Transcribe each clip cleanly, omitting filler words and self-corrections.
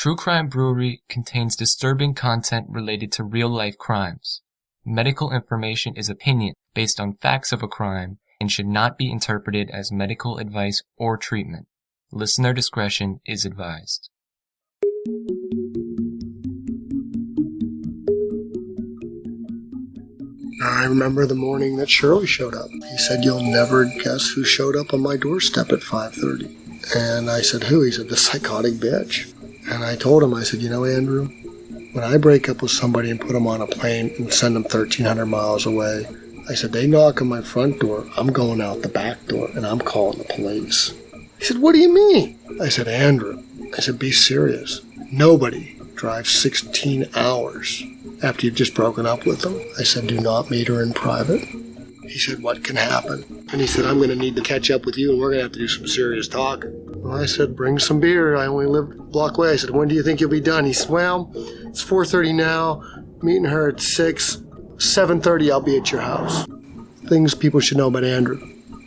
True Crime Brewery contains disturbing content related to real-life crimes. Medical information is opinion based on facts of a crime and should not be interpreted as medical advice or treatment. Listener discretion is advised. I remember the morning that Shirley showed up. He said, "You'll never guess who showed up on my doorstep at 5:30. And I said, "Who?" He said, "The psychotic bitch." And I told him, I said, "You know, Andrew, when I break up with somebody and put them on a plane and send them 1,300 miles away, I said, they knock on my front door, I'm going out the back door and I'm calling the police." He said, "What do you mean?" I said, "Andrew," I said, "be serious. Nobody drives 16 hours after you've just broken up with them." I said, "Do not meet her in private." He said, "What can happen?" And he said, "I'm going to need to catch up with you and we're going to have to do some serious talking." Well, I said, "Bring some beer. I only live a block away." I said, "When do you think you'll be done?" He said, "Well, it's 4:30 now. Meeting her at 6. 7:30 I'll be at your house." Things people should know about Andrew.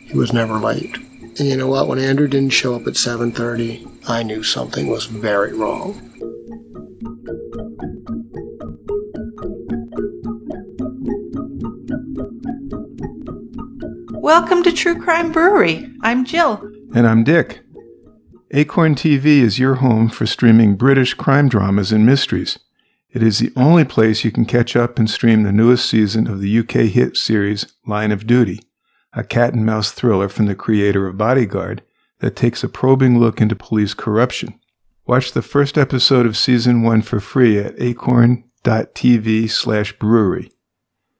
He was never late. And you know what? When Andrew didn't show up at 7:30, I knew something was very wrong. Welcome to True Crime Brewery. I'm Jill. And I'm Dick. Acorn TV is your home for streaming British crime dramas and mysteries. It is the only place you can catch up and stream the newest season of the UK hit series Line of Duty, a cat-and-mouse thriller from the creator of Bodyguard that takes a probing look into police corruption. Watch the first episode of Season 1 for free at acorn.tv/brewery.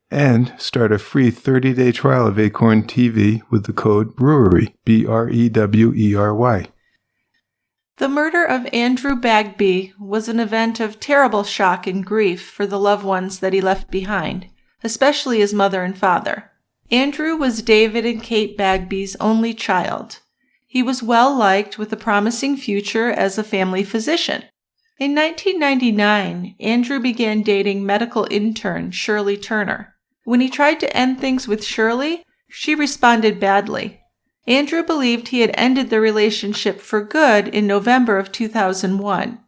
And start a free 30-day trial of Acorn TV with the code BREWERY, BREWERY. The murder of Andrew Bagby was an event of terrible shock and grief for the loved ones that he left behind, especially his mother and father. Andrew was David and Kate Bagby's only child. He was well-liked with a promising future as a family physician. In 1999, Andrew began dating medical intern Shirley Turner. When he tried to end things with Shirley, she responded badly. Andrew believed he had ended the relationship for good in November of 2001,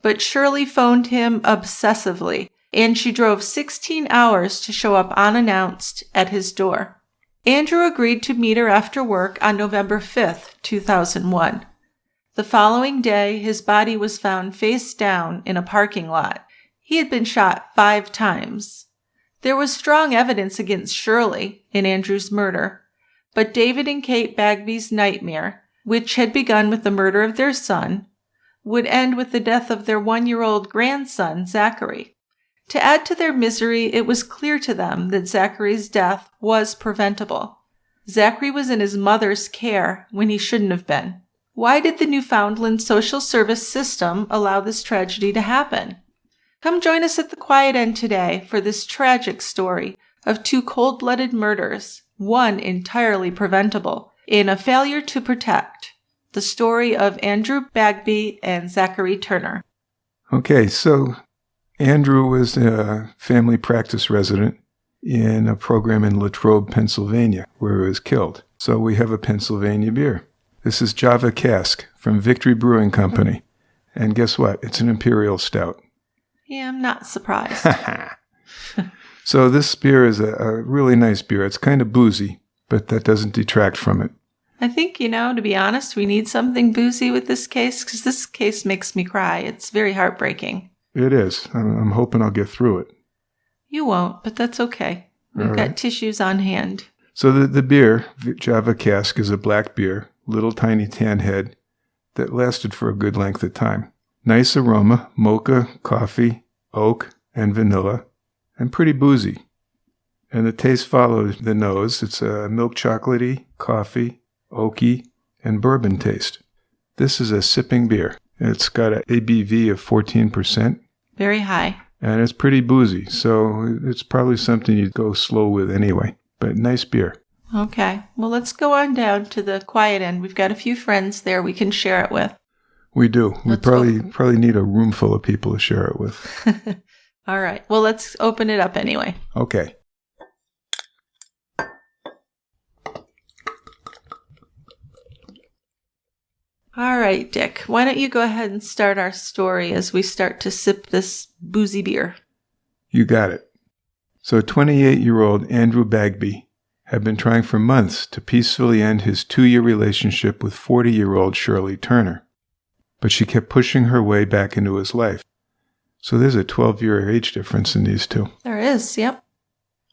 but Shirley phoned him obsessively, and she drove 16 hours to show up unannounced at his door. Andrew agreed to meet her after work on November 5th, 2001. The following day, his body was found face down in a parking lot. He had been shot 5 times. There was strong evidence against Shirley in Andrew's murder, but David and Kate Bagby's nightmare, which had begun with the murder of their son, would end with the death of their 1-year-old grandson, Zachary. To add to their misery, it was clear to them that Zachary's death was preventable. Zachary was in his mother's care when he shouldn't have been. Why did the Newfoundland Social Service system allow this tragedy to happen? Come join us at the quiet end today for this tragic story of 2 cold-blooded murders, one entirely preventable, in a failure to protect. The story of Andrew Bagby and Zachary Turner. Okay, so Andrew was a family practice resident in a program in Latrobe, Pennsylvania, where he was killed. So we have a Pennsylvania beer. This is Java Cask from Victory Brewing Company. And guess what? It's an Imperial Stout. Yeah, I'm not surprised. So this beer is a really nice beer. It's kind of boozy, but that doesn't detract from it. I think, to be honest, we need something boozy with this case because this case makes me cry. It's very heartbreaking. It is. I'm hoping I'll get through it. You won't, but that's okay. We've got tissues on hand. So the beer, Java Cask, is a black beer, little tiny tan head that lasted for a good length of time. Nice aroma, mocha, coffee, oak, and vanilla, and pretty boozy. And the taste follows the nose. It's a milk chocolatey, coffee, oaky, and bourbon taste. This is a sipping beer. It's got an ABV of 14%. Very high. And it's pretty boozy, so it's probably something you'd go slow with anyway. But nice beer. Okay. Well, let's go on down to the quiet end. We've got a few friends there we can share it with. We do. We probably need a room full of people to share it with. All right. Well, let's open it up anyway. Okay. All right, Dick, why don't you go ahead and start our story as we start to sip this boozy beer? You got it. So 28-year-old Andrew Bagby had been trying for months to peacefully end his 2-year relationship with 40-year-old Shirley Turner. But she kept pushing her way back into his life. So there's a 12-year age difference in these two. There is, yep.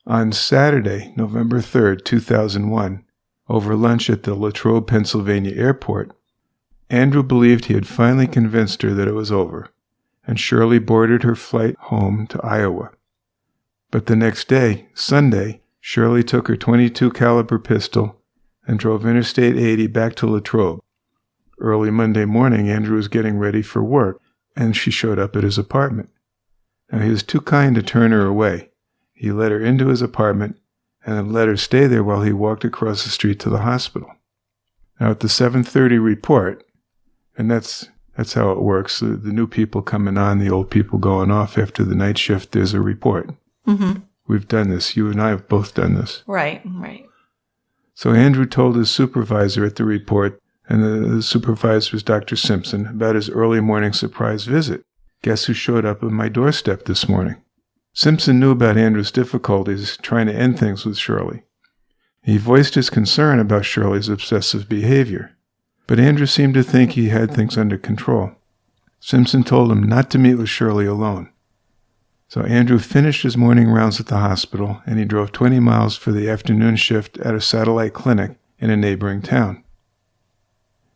On Saturday, November 3rd, 2001, over lunch at the Latrobe, Pennsylvania airport, Andrew believed he had finally convinced her that it was over, and Shirley boarded her flight home to Iowa. But the next day, Sunday, Shirley took her .22 caliber pistol and drove Interstate 80 back to Latrobe. Early Monday morning, Andrew was getting ready for work, and she showed up at his apartment. Now, he was too kind to turn her away. He let her into his apartment and then let her stay there while he walked across the street to the hospital. Now, at the 7:30 report, and that's how it works. The new people coming on, the old people going off after the night shift, there's a report. Mm-hmm. We've done this. You and I have both done this. Right. So Andrew told his supervisor at the report, and the supervisor was Dr. Simpson, about his early morning surprise visit. Guess who showed up at my doorstep this morning? Simpson knew about Andrew's difficulties trying to end things with Shirley. He voiced his concern about Shirley's obsessive behavior. But Andrew seemed to think he had things under control. Simpson told him not to meet with Shirley alone. So Andrew finished his morning rounds at the hospital, and he drove 20 miles for the afternoon shift at a satellite clinic in a neighboring town.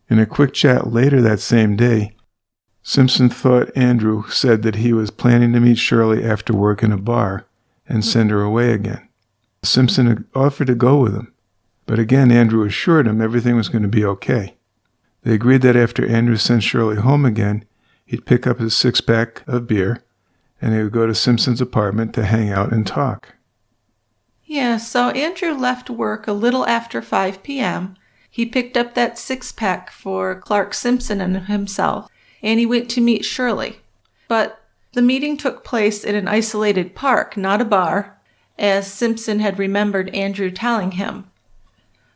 In a quick chat later that same day, Simpson thought Andrew said that he was planning to meet Shirley after work in a bar and send her away again. Simpson offered to go with him, but again Andrew assured him everything was going to be okay. They agreed that after Andrew sent Shirley home again, he'd pick up his 6-pack of beer, and they would go to Simpson's apartment to hang out and talk. Yeah, so Andrew left work a little after 5 p.m. He picked up that 6-pack for Clark Simpson and himself, and he went to meet Shirley. But the meeting took place in an isolated park, not a bar, as Simpson had remembered Andrew telling him.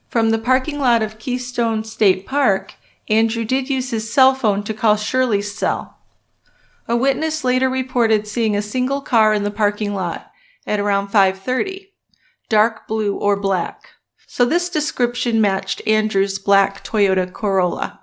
From the parking lot of Keystone State Park, Andrew did use his cell phone to call Shirley's cell. A witness later reported seeing a single car in the parking lot at around 5:30, dark blue or black. So this description matched Andrew's black Toyota Corolla.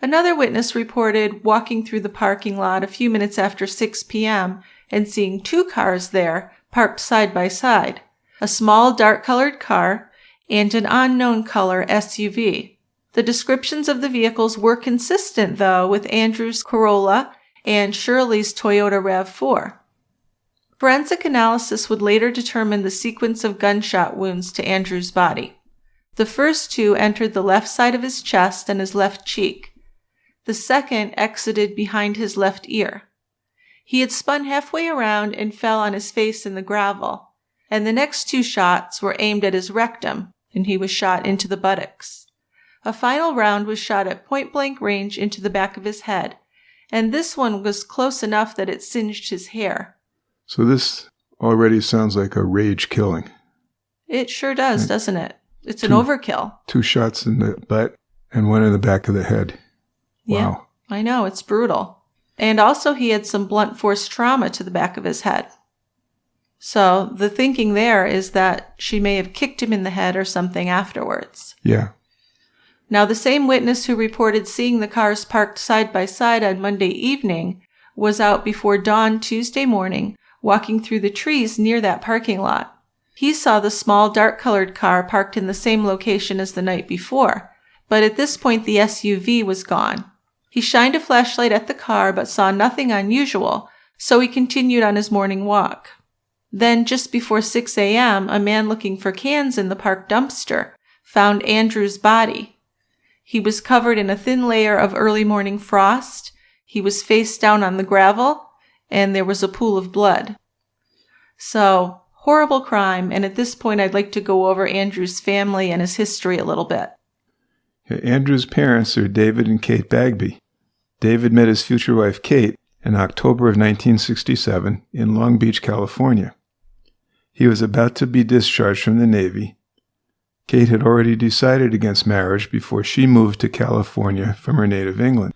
Another witness reported walking through the parking lot a few minutes after 6 p.m. and seeing 2 cars there parked side by side, a small dark-colored car and an unknown color SUV. The descriptions of the vehicles were consistent, though, with Andrew's Corolla and Shirley's Toyota RAV4. Forensic analysis would later determine the sequence of gunshot wounds to Andrew's body. The first 2 entered the left side of his chest and his left cheek. The second exited behind his left ear. He had spun halfway around and fell on his face in the gravel, and the next 2 shots were aimed at his rectum, and he was shot into the buttocks. A final round was shot at point-blank range into the back of his head, and this one was close enough that it singed his hair. So this already sounds like a rage killing. It sure does, doesn't it? It's an overkill. 2 shots in the butt and 1 in the back of the head. Wow. Yeah, I know, it's brutal. And also he had some blunt force trauma to the back of his head. So the thinking there is that she may have kicked him in the head or something afterwards. Yeah. Now, the same witness who reported seeing the cars parked side by side on Monday evening was out before dawn Tuesday morning, walking through the trees near that parking lot. He saw the small dark-colored car parked in the same location as the night before, but at this point the SUV was gone. He shined a flashlight at the car but saw nothing unusual, so he continued on his morning walk. Then, just before 6 a.m., a man looking for cans in the park dumpster found Andrew's body. He was covered in a thin layer of early morning frost, he was face down on the gravel, and there was a pool of blood. So, horrible crime, and at this point I'd like to go over Andrew's family and his history a little bit. Andrew's parents are David and Kate Bagby. David met his future wife Kate in October of 1967 in Long Beach, California. He was about to be discharged from the Navy, Kate had already decided against marriage before she moved to California from her native England.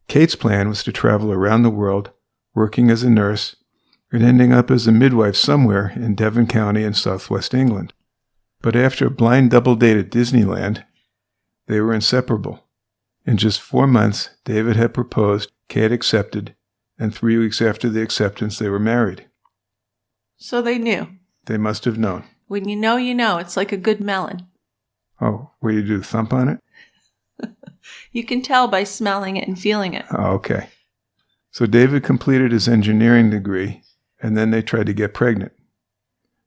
Kate's plan was to travel around the world, working as a nurse, and ending up as a midwife somewhere in Devon County in southwest England. But after a blind double date at Disneyland, they were inseparable. In just 4 months, David had proposed, Kate accepted, and 3 weeks after the acceptance, they were married. So they knew. They must have known. When you know, you know. It's like a good melon. Oh, what do you do, thump on it? You can tell by smelling it and feeling it. Oh, okay. So David completed his engineering degree, and then they tried to get pregnant.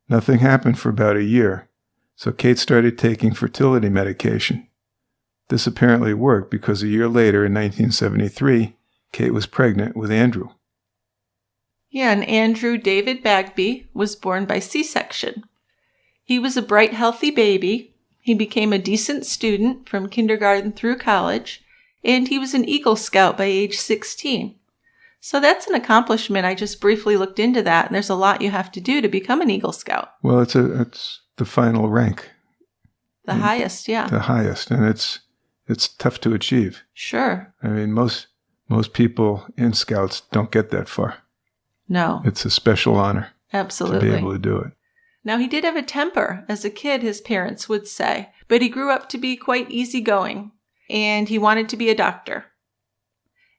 Nothing happened for about a year, so Kate started taking fertility medication. This apparently worked because a year later, in 1973, Kate was pregnant with Andrew. Yeah, and Andrew David Bagby was born by C-section. He was a bright, healthy baby. He became a decent student from kindergarten through college, and he was an Eagle Scout by age 16. So that's an accomplishment. I just briefly looked into that, and there's a lot you have to do to become an Eagle Scout. Well, it's the final rank. The highest, yeah. The highest, and it's tough to achieve. Sure. I mean, most people in Scouts don't get that far. No. It's a special honor. Absolutely. To be able to do it. Now, he did have a temper, as a kid, his parents would say, but he grew up to be quite easygoing, and he wanted to be a doctor.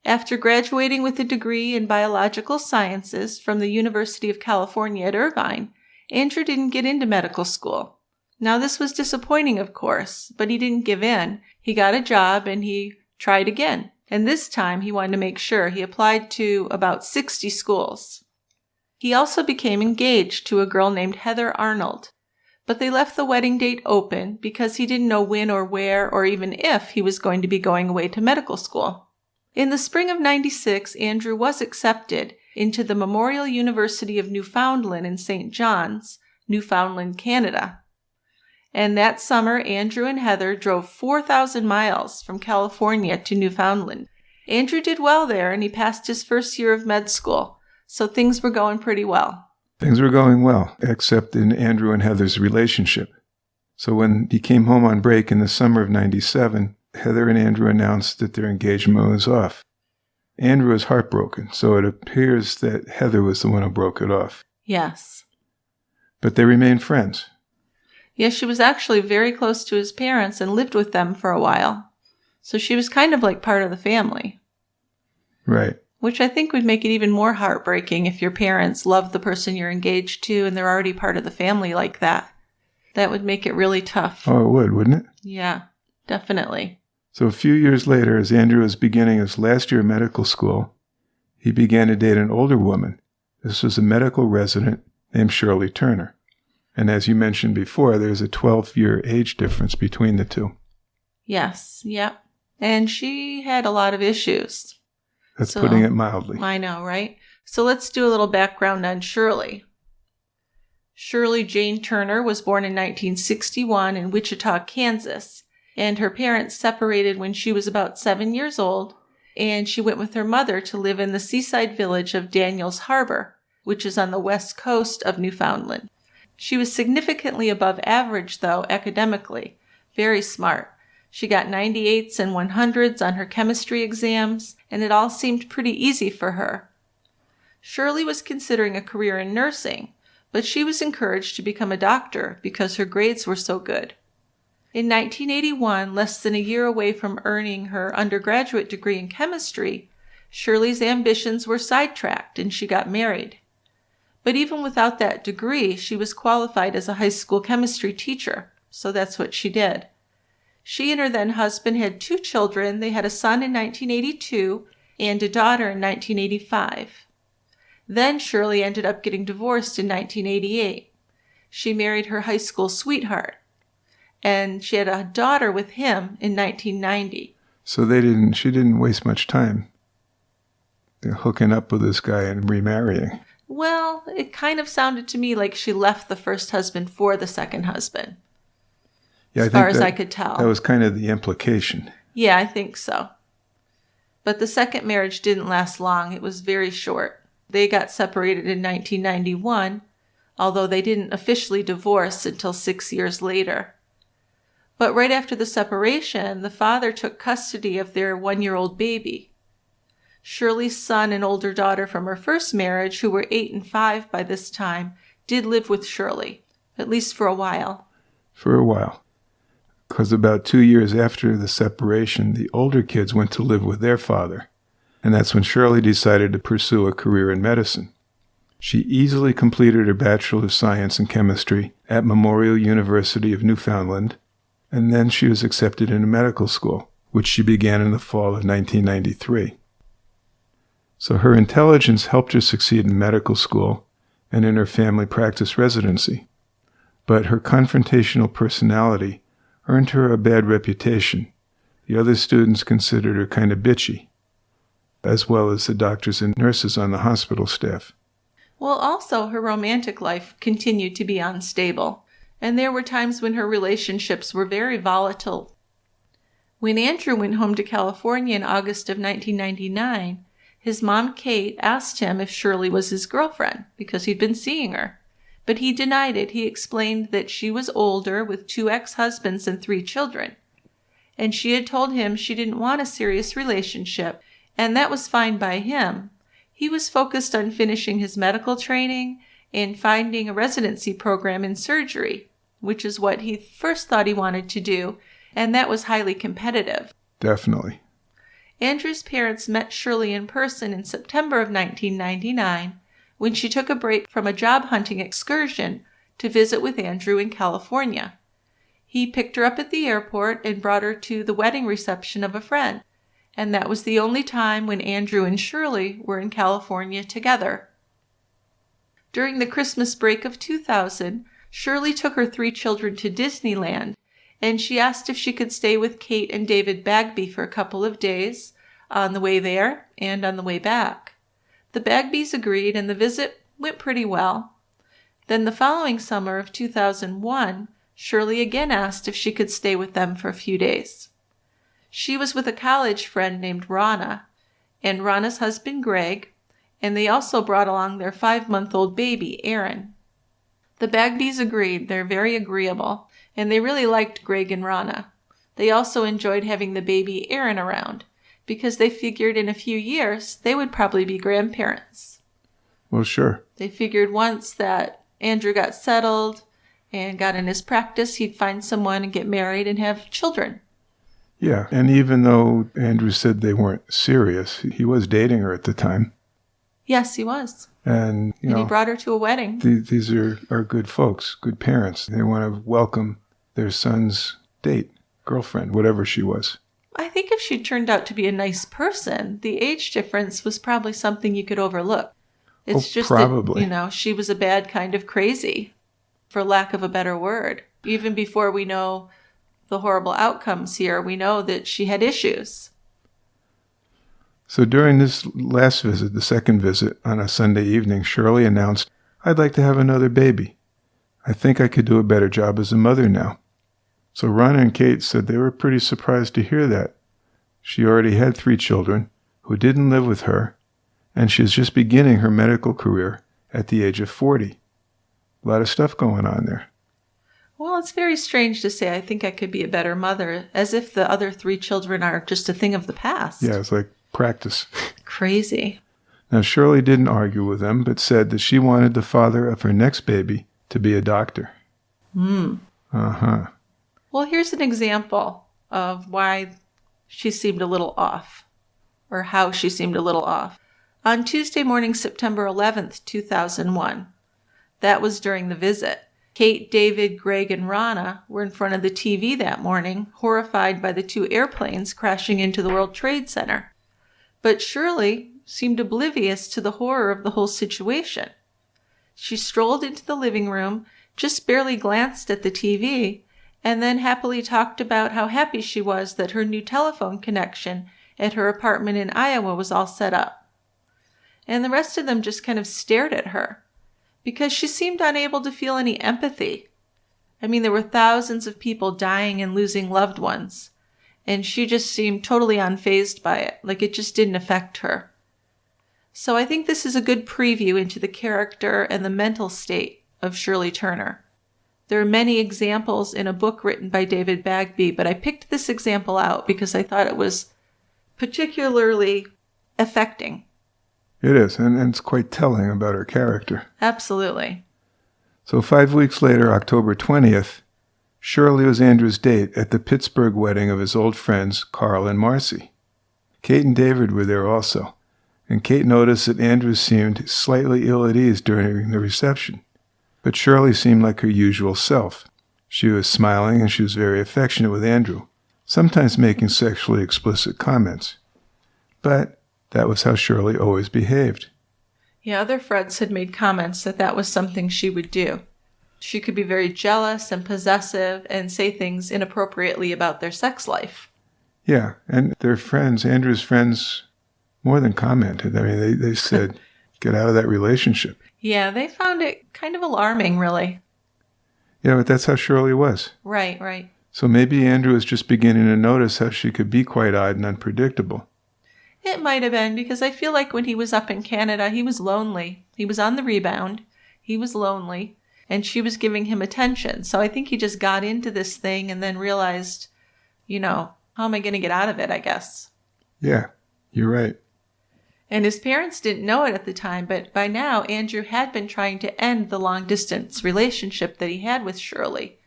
After graduating with a degree in biological sciences from the University of California at Irvine, Andrew didn't get into medical school. Now, this was disappointing, of course, but he didn't give in. He got a job, and he tried again. And this time, he wanted to make sure. He applied to about 60 schools. He also became engaged to a girl named Heather Arnold, but they left the wedding date open because he didn't know when or where or even if he was going to be going away to medical school. In the spring of '96, Andrew was accepted into the Memorial University of Newfoundland in St. John's, Newfoundland, Canada. And that summer, Andrew and Heather drove 4,000 miles from California to Newfoundland. Andrew did well there, and he passed his first year of med school. So things were going pretty well. Things were going well, except in Andrew and Heather's relationship. So when he came home on break in the summer of '97, Heather and Andrew announced that their engagement was off. Andrew was heartbroken, so it appears that Heather was the one who broke it off. Yes. But they remained friends. Yes, she was actually very close to his parents and lived with them for a while. So she was kind of like part of the family. Right. Which I think would make it even more heartbreaking if your parents love the person you're engaged to and they're already part of the family like that. That would make it really tough. Oh, it would, wouldn't it? Yeah, definitely. So a few years later, as Andrew was beginning his last year of medical school, he began to date an older woman. This was a medical resident named Shirley Turner. And as you mentioned before, there's a 12-year age difference between the two. Yes, yep. And she had a lot of issues. That's putting it mildly. I know, right? So let's do a little background on Shirley. Shirley Jane Turner was born in 1961 in Wichita, Kansas, and her parents separated when she was about 7 years old, and she went with her mother to live in the seaside village of Daniels Harbor, which is on the west coast of Newfoundland. She was significantly above average, though, academically. Very smart. She got 98s and 100s on her chemistry exams, and it all seemed pretty easy for her. Shirley was considering a career in nursing, but she was encouraged to become a doctor because her grades were so good. In 1981, less than a year away from earning her undergraduate degree in chemistry, Shirley's ambitions were sidetracked and she got married. But even without that degree, she was qualified as a high school chemistry teacher, so that's what she did. She and her then husband had 2 children. They had a son in 1982 and a daughter in 1985. Then Shirley ended up getting divorced in 1988. She married her high school sweetheart, and she had a daughter with him in 1990. So she didn't waste much time hooking up with this guy and remarrying. Well, it kind of sounded to me like she left the first husband for the second husband. Yeah, as far as I could tell. That was kind of the implication. Yeah, I think so. But the second marriage didn't last long. It was very short. They got separated in 1991, although they didn't officially divorce until 6 years later. But right after the separation, the father took custody of their 1-year-old baby. Shirley's son and older daughter from her first marriage, who were 8 and 5 by this time, did live with Shirley, at least for a while. For a while. Because about 2 years after the separation, the older kids went to live with their father. And that's when Shirley decided to pursue a career in medicine. She easily completed her Bachelor of Science in Chemistry at Memorial University of Newfoundland, and then she was accepted into medical school, which she began in the fall of 1993. So her intelligence helped her succeed in medical school and in her family practice residency. But her confrontational personality earned her a bad reputation. The other students considered her kind of bitchy, as well as the doctors and nurses on the hospital staff. Well, also, her romantic life continued to be unstable, and there were times when her relationships were very volatile. When Andrew went home to California in August of 1999, his mom, Kate, asked him if Shirley was his girlfriend, because he'd been seeing her. But he denied it. He explained that she was older, with 2 ex-husbands and 3 children. And she had told him she didn't want a serious relationship, and that was fine by him. He was focused on finishing his medical training and finding a residency program in surgery, which is what he first thought he wanted to do, and that was highly competitive. Definitely. Andrew's parents met Shirley in person in September of 1999 when she took a break from a job hunting excursion to visit with Andrew in California. He picked her up at the airport and brought her to the wedding reception of a friend, and that was the only time when Andrew and Shirley were in California together. During the Christmas break of 2000, Shirley took her 3 children to Disneyland, and she asked if she could stay with Kate and David Bagby for a couple of days on the way there and on the way back. The Bagbys agreed, and the visit went pretty well. Then the following summer of 2001, Shirley again asked if she could stay with them for a few days. She was with a college friend named Rana, and Rana's husband Greg, and they also brought along their 5-month-old baby, Aaron. The Bagbys agreed. They're very agreeable, and they really liked Greg and Rana. They also enjoyed having the baby Aaron around, because they figured in a few years they would probably be grandparents. Well, sure. They figured once that Andrew got settled and got in his practice, he'd find someone and get married and have children. Yeah, and even though Andrew said they weren't serious, he was dating her at the time. Yes, he was. And, he brought her to a wedding. These are good folks, good parents. They want to welcome their son's date, girlfriend, whatever she was. I think if she turned out to be a nice person, the age difference was probably something you could overlook. It's just probably. That, she was a bad kind of crazy, for lack of a better word. Even before we know the horrible outcomes here, we know that she had issues. So during this last visit, the second visit, on a Sunday evening, Shirley announced, "I'd like to have another baby. I think I could do a better job as a mother now." So Ronna and Kate said they were pretty surprised to hear that. She already had 3 children who didn't live with her, and she was just beginning her medical career at the age of 40. A lot of stuff going on there. Well, it's very strange to say, I think I could be a better mother, as if the other 3 children are just a thing of the past. Yeah, it's like practice. Crazy. Now, Shirley didn't argue with them, but said that she wanted the father of her next baby to be a doctor. Uh-huh. Well, here's an example of why she seemed a little off, or how she seemed a little off. On Tuesday morning, September 11th, 2001, that was during the visit, Kate, David, Greg, and Rana were in front of the TV that morning, horrified by the 2 airplanes crashing into the World Trade Center. But Shirley seemed oblivious to the horror of the whole situation. She strolled into the living room, just barely glanced at the TV, and then happily talked about how happy she was that her new telephone connection at her apartment in Iowa was all set up. And the rest of them just kind of stared at her, because she seemed unable to feel any empathy. I mean, there were thousands of people dying and losing loved ones, and she just seemed totally unfazed by it, like it just didn't affect her. So I think this is a good preview into the character and the mental state of Shirley Turner. There are many examples in a book written by David Bagby, but I picked this example out because I thought it was particularly affecting. It is, and it's quite telling about her character. Absolutely. So 5 weeks later, October 20th, Shirley was Andrew's date at the Pittsburgh wedding of his old friends Carl and Marcy. Kate and David were there also, and Kate noticed that Andrew seemed slightly ill at ease during the reception. But Shirley seemed like her usual self. She was smiling and she was very affectionate with Andrew, sometimes making sexually explicit comments. But that was how Shirley always behaved. Yeah, other friends had made comments that that was something she would do. She could be very jealous and possessive and say things inappropriately about their sex life. Yeah, and their friends, Andrew's friends, more than commented. I mean, they said, get out of that relationship. Yeah, they found it kind of alarming, really. Yeah, but that's how Shirley was. Right. So maybe Andrew was just beginning to notice how she could be quite odd and unpredictable. It might have been, because I feel like when he was up in Canada, he was lonely. He was on the rebound. He was lonely. And she was giving him attention. So I think he just got into this thing and then realized, how am I going to get out of it, I guess. Yeah, you're right. And his parents didn't know it at the time, but by now, Andrew had been trying to end the long-distance relationship that he had with Shirley.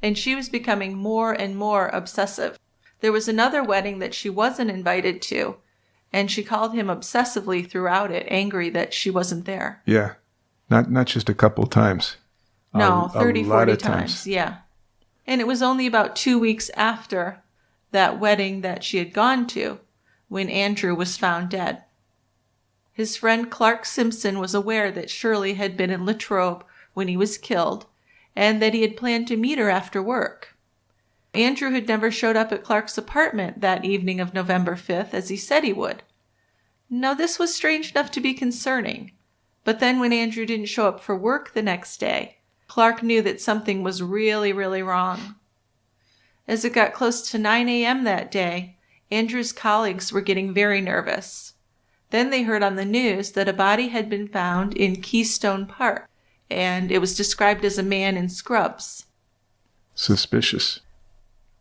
And she was becoming more and more obsessive. There was another wedding that she wasn't invited to, and she called him obsessively throughout it, angry that she wasn't there. Yeah, not just a couple times. No, 30, 40 times, yeah. And it was only about 2 weeks after that wedding that she had gone to when Andrew was found dead. His friend Clark Simpson was aware that Shirley had been in Latrobe when he was killed, and that he had planned to meet her after work. Andrew had never showed up at Clark's apartment that evening of November 5th, as he said he would. Now, this was strange enough to be concerning, but then when Andrew didn't show up for work the next day, Clark knew that something was really, really wrong. As it got close to 9 a.m. that day, Andrew's colleagues were getting very nervous. Then they heard on the news that a body had been found in Keystone Park, and it was described as a man in scrubs. Suspicious.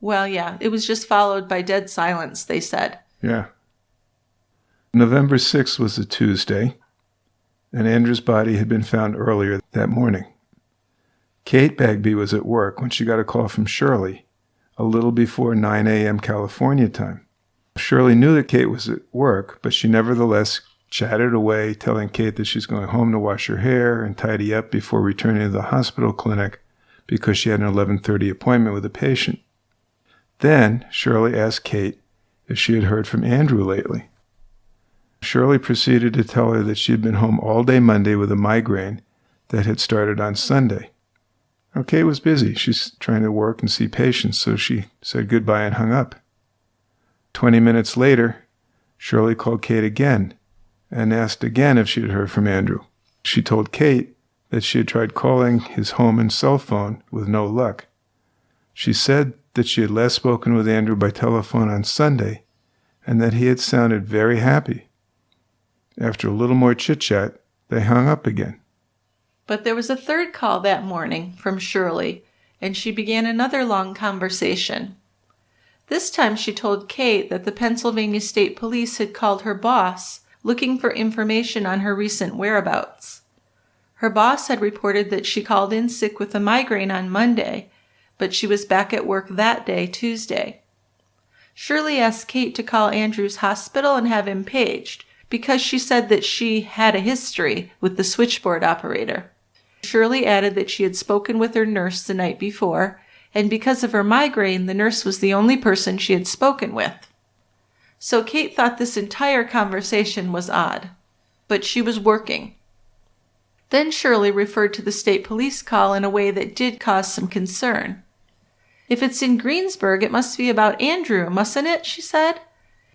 Well, yeah, it was just followed by dead silence, they said. Yeah. November 6th was a Tuesday, and Andrew's body had been found earlier that morning. Kate Bagby was at work when she got a call from Shirley, a little before 9 a.m. California time. Shirley knew that Kate was at work, but she nevertheless chatted away, telling Kate that she's going home to wash her hair and tidy up before returning to the hospital clinic because she had an 11:30 appointment with a patient. Then Shirley asked Kate if she had heard from Andrew lately. Shirley proceeded to tell her that she had been home all day Monday with a migraine that had started on Sunday. Now, Kate was busy. She's trying to work and see patients, so she said goodbye and hung up. 20 minutes later, Shirley called Kate again and asked again if she had heard from Andrew. She told Kate that she had tried calling his home and cell phone with no luck. She said that she had last spoken with Andrew by telephone on Sunday and that he had sounded very happy. After a little more chit-chat, they hung up again. But there was a third call that morning from Shirley, and she began another long conversation. This time she told Kate that the Pennsylvania State Police had called her boss looking for information on her recent whereabouts. Her boss had reported that she called in sick with a migraine on Monday, but she was back at work that day, Tuesday. Shirley asked Kate to call Andrew's hospital and have him paged, because she said that she had a history with the switchboard operator. Shirley added that she had spoken with her nurse the night before, and because of her migraine, the nurse was the only person she had spoken with. So Kate thought this entire conversation was odd, but she was working. Then Shirley referred to the state police call in a way that did cause some concern. If it's in Greensburg, it must be about Andrew, mustn't it? She said.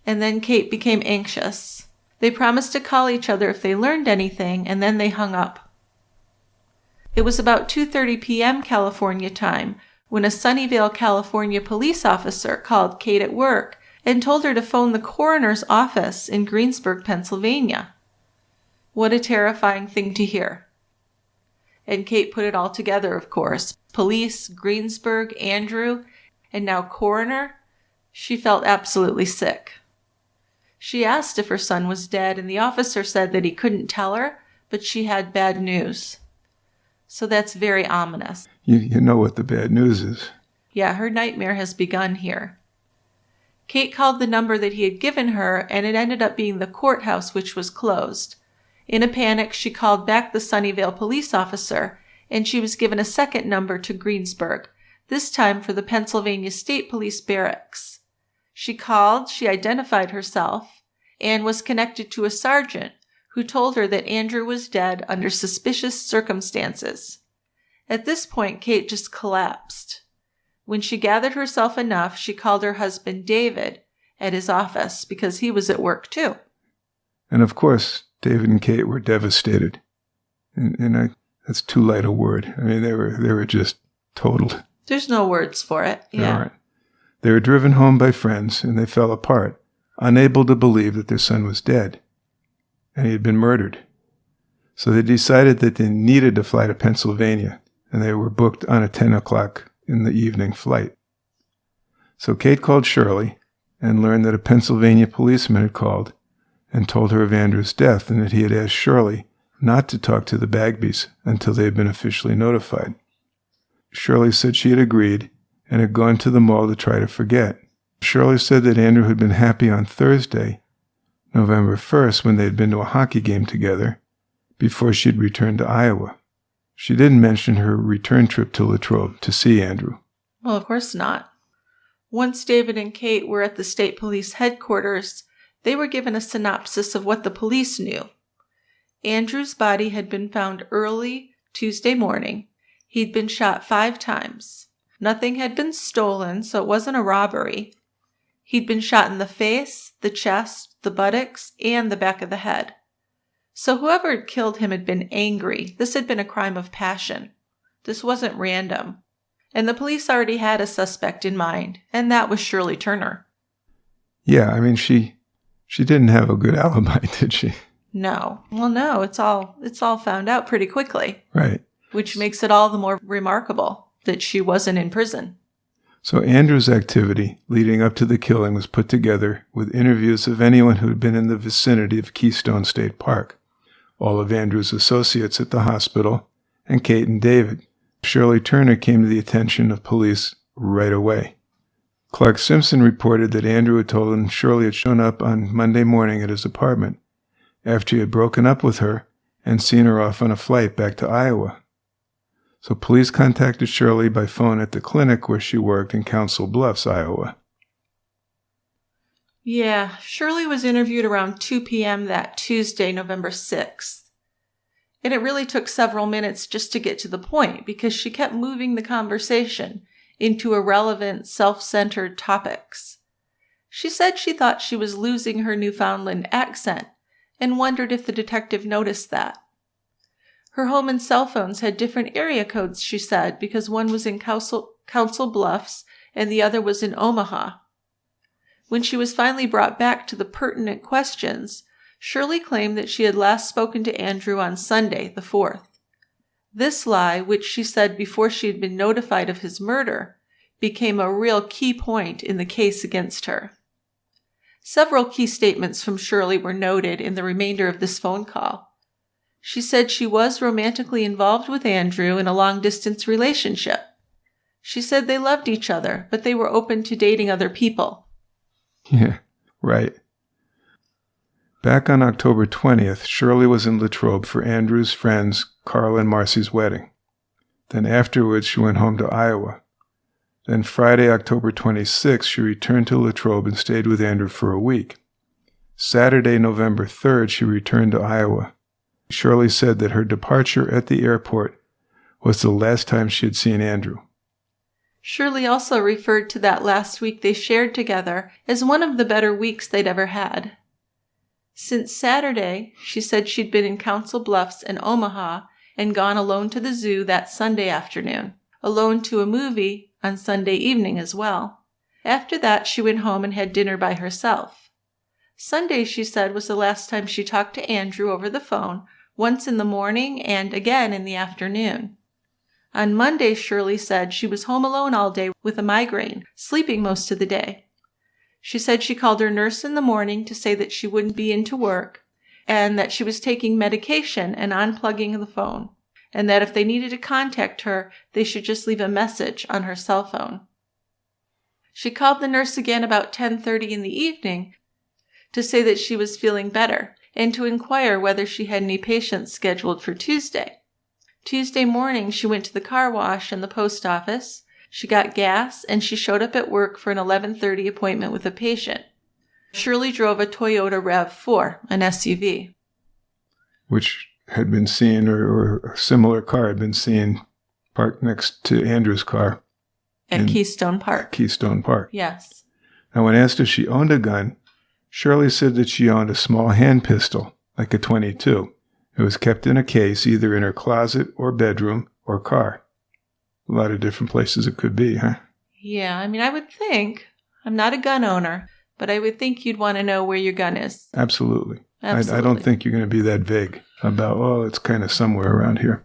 And then Kate became anxious. They promised to call each other if they learned anything, and then they hung up. It was about 2:30 p.m. California time when a Sunnyvale, California police officer called Kate at work and told her to phone the coroner's office in Greensburg, Pennsylvania. What a terrifying thing to hear. And Kate put it all together, of course. Police, Greensburg, Andrew, and now coroner. She felt absolutely sick. She asked if her son was dead, and the officer said that he couldn't tell her, but she had bad news. So that's very ominous. You know what the bad news is. Yeah, her nightmare has begun here. Kate called the number that he had given her, and it ended up being the courthouse, which was closed. In a panic, she called back the Sunnyvale police officer, and she was given a second number to Greensburg, this time for the Pennsylvania State Police Barracks. She called, she identified herself, and was connected to a sergeant who told her that Andrew was dead under suspicious circumstances. At this point, Kate just collapsed. When she gathered herself enough, she called her husband David at his office because he was at work too. And of course, David and Kate were devastated. And that's too light a word. I mean, they were just totaled. There's no words for it. Yeah. They were driven home by friends, and they fell apart, unable to believe that their son was dead, and he had been murdered. So they decided that they needed to fly to Pennsylvania, and they were booked on a 10 o'clock in the evening flight. So Kate called Shirley and learned that a Pennsylvania policeman had called and told her of Andrew's death, and that he had asked Shirley not to talk to the Bagbys until they had been officially notified. Shirley said she had agreed and had gone to the mall to try to forget. Shirley said that Andrew had been happy on Thursday, November 1st, when they had been to a hockey game together, before she had returned to Iowa. She didn't mention her return trip to Latrobe to see Andrew. Well, of course not. Once David and Kate were at the state police headquarters, they were given a synopsis of what the police knew. Andrew's body had been found early Tuesday morning. He'd been shot 5 times. Nothing had been stolen, so it wasn't a robbery. He'd been shot in the face, the chest, the buttocks, and the back of the head. So whoever had killed him had been angry. This had been a crime of passion. This wasn't random. And the police already had a suspect in mind, and that was Shirley Turner. Yeah, I mean, she didn't have a good alibi, did she? No. Well, no, it's all found out pretty quickly. Right. Which makes it all the more remarkable that she wasn't in prison. So Andrew's activity leading up to the killing was put together with interviews of anyone who had been in the vicinity of Keystone State Park, all of Andrew's associates at the hospital, and Kate and David. Shirley Turner came to the attention of police right away. Clark Simpson reported that Andrew had told him Shirley had shown up on Monday morning at his apartment after he had broken up with her and seen her off on a flight back to Iowa. So police contacted Shirley by phone at the clinic where she worked in Council Bluffs, Iowa. Yeah, Shirley was interviewed around 2 p.m. that Tuesday, November 6th. And it really took several minutes just to get to the point because she kept moving the conversation into irrelevant, self-centered topics. She said she thought she was losing her Newfoundland accent and wondered if the detective noticed that. Her home and cell phones had different area codes, she said, because one was in Council Bluffs and the other was in Omaha. When she was finally brought back to the pertinent questions, Shirley claimed that she had last spoken to Andrew on Sunday, the 4th. This lie, which she said before she had been notified of his murder, became a real key point in the case against her. Several key statements from Shirley were noted in the remainder of this phone call. She said she was romantically involved with Andrew in a long-distance relationship. She said they loved each other, but they were open to dating other people. Yeah, right. Back on October 20th, Shirley was in Latrobe for Andrew's friends Carl and Marcy's wedding. Then afterwards, she went home to Iowa. Then Friday, October 26th, she returned to Latrobe and stayed with Andrew for a week. Saturday, November 3rd, she returned to Iowa. Shirley said that her departure at the airport was the last time she had seen Andrew. Shirley also referred to that last week they shared together as one of the better weeks they'd ever had. Since Saturday, she said she'd been in Council Bluffs and Omaha and gone alone to the zoo that Sunday afternoon, alone to a movie on Sunday evening as well. After that, she went home and had dinner by herself. Sunday, she said, was the last time she talked to Andrew over the phone once in the morning and again in the afternoon. On Monday, Shirley said she was home alone all day with a migraine, sleeping most of the day. She said she called her nurse in the morning to say that she wouldn't be into work and that she was taking medication and unplugging the phone, and that if they needed to contact her, they should just leave a message on her cell phone. She called the nurse again about 10:30 in the evening to say that she was feeling better and to inquire whether she had any patients scheduled for Tuesday. Tuesday morning, she went to the car wash and the post office. She got gas, and she showed up at work for an 11:30 appointment with a patient. Shirley drove a Toyota RAV4, an SUV. Which had been seen, or a similar car had been seen parked next to Andrew's car. At Keystone Park. Keystone Park. Yes. Now, when asked if she owned a gun, Shirley said that she owned a small hand pistol, like a .22. It was kept in a case either in her closet or bedroom or car. A lot of different places it could be, huh? Yeah, I would think, I'm not a gun owner, but I would think you'd want to know where your gun is. Absolutely. Absolutely. I don't think you're going to be that vague about, it's kind of somewhere around here.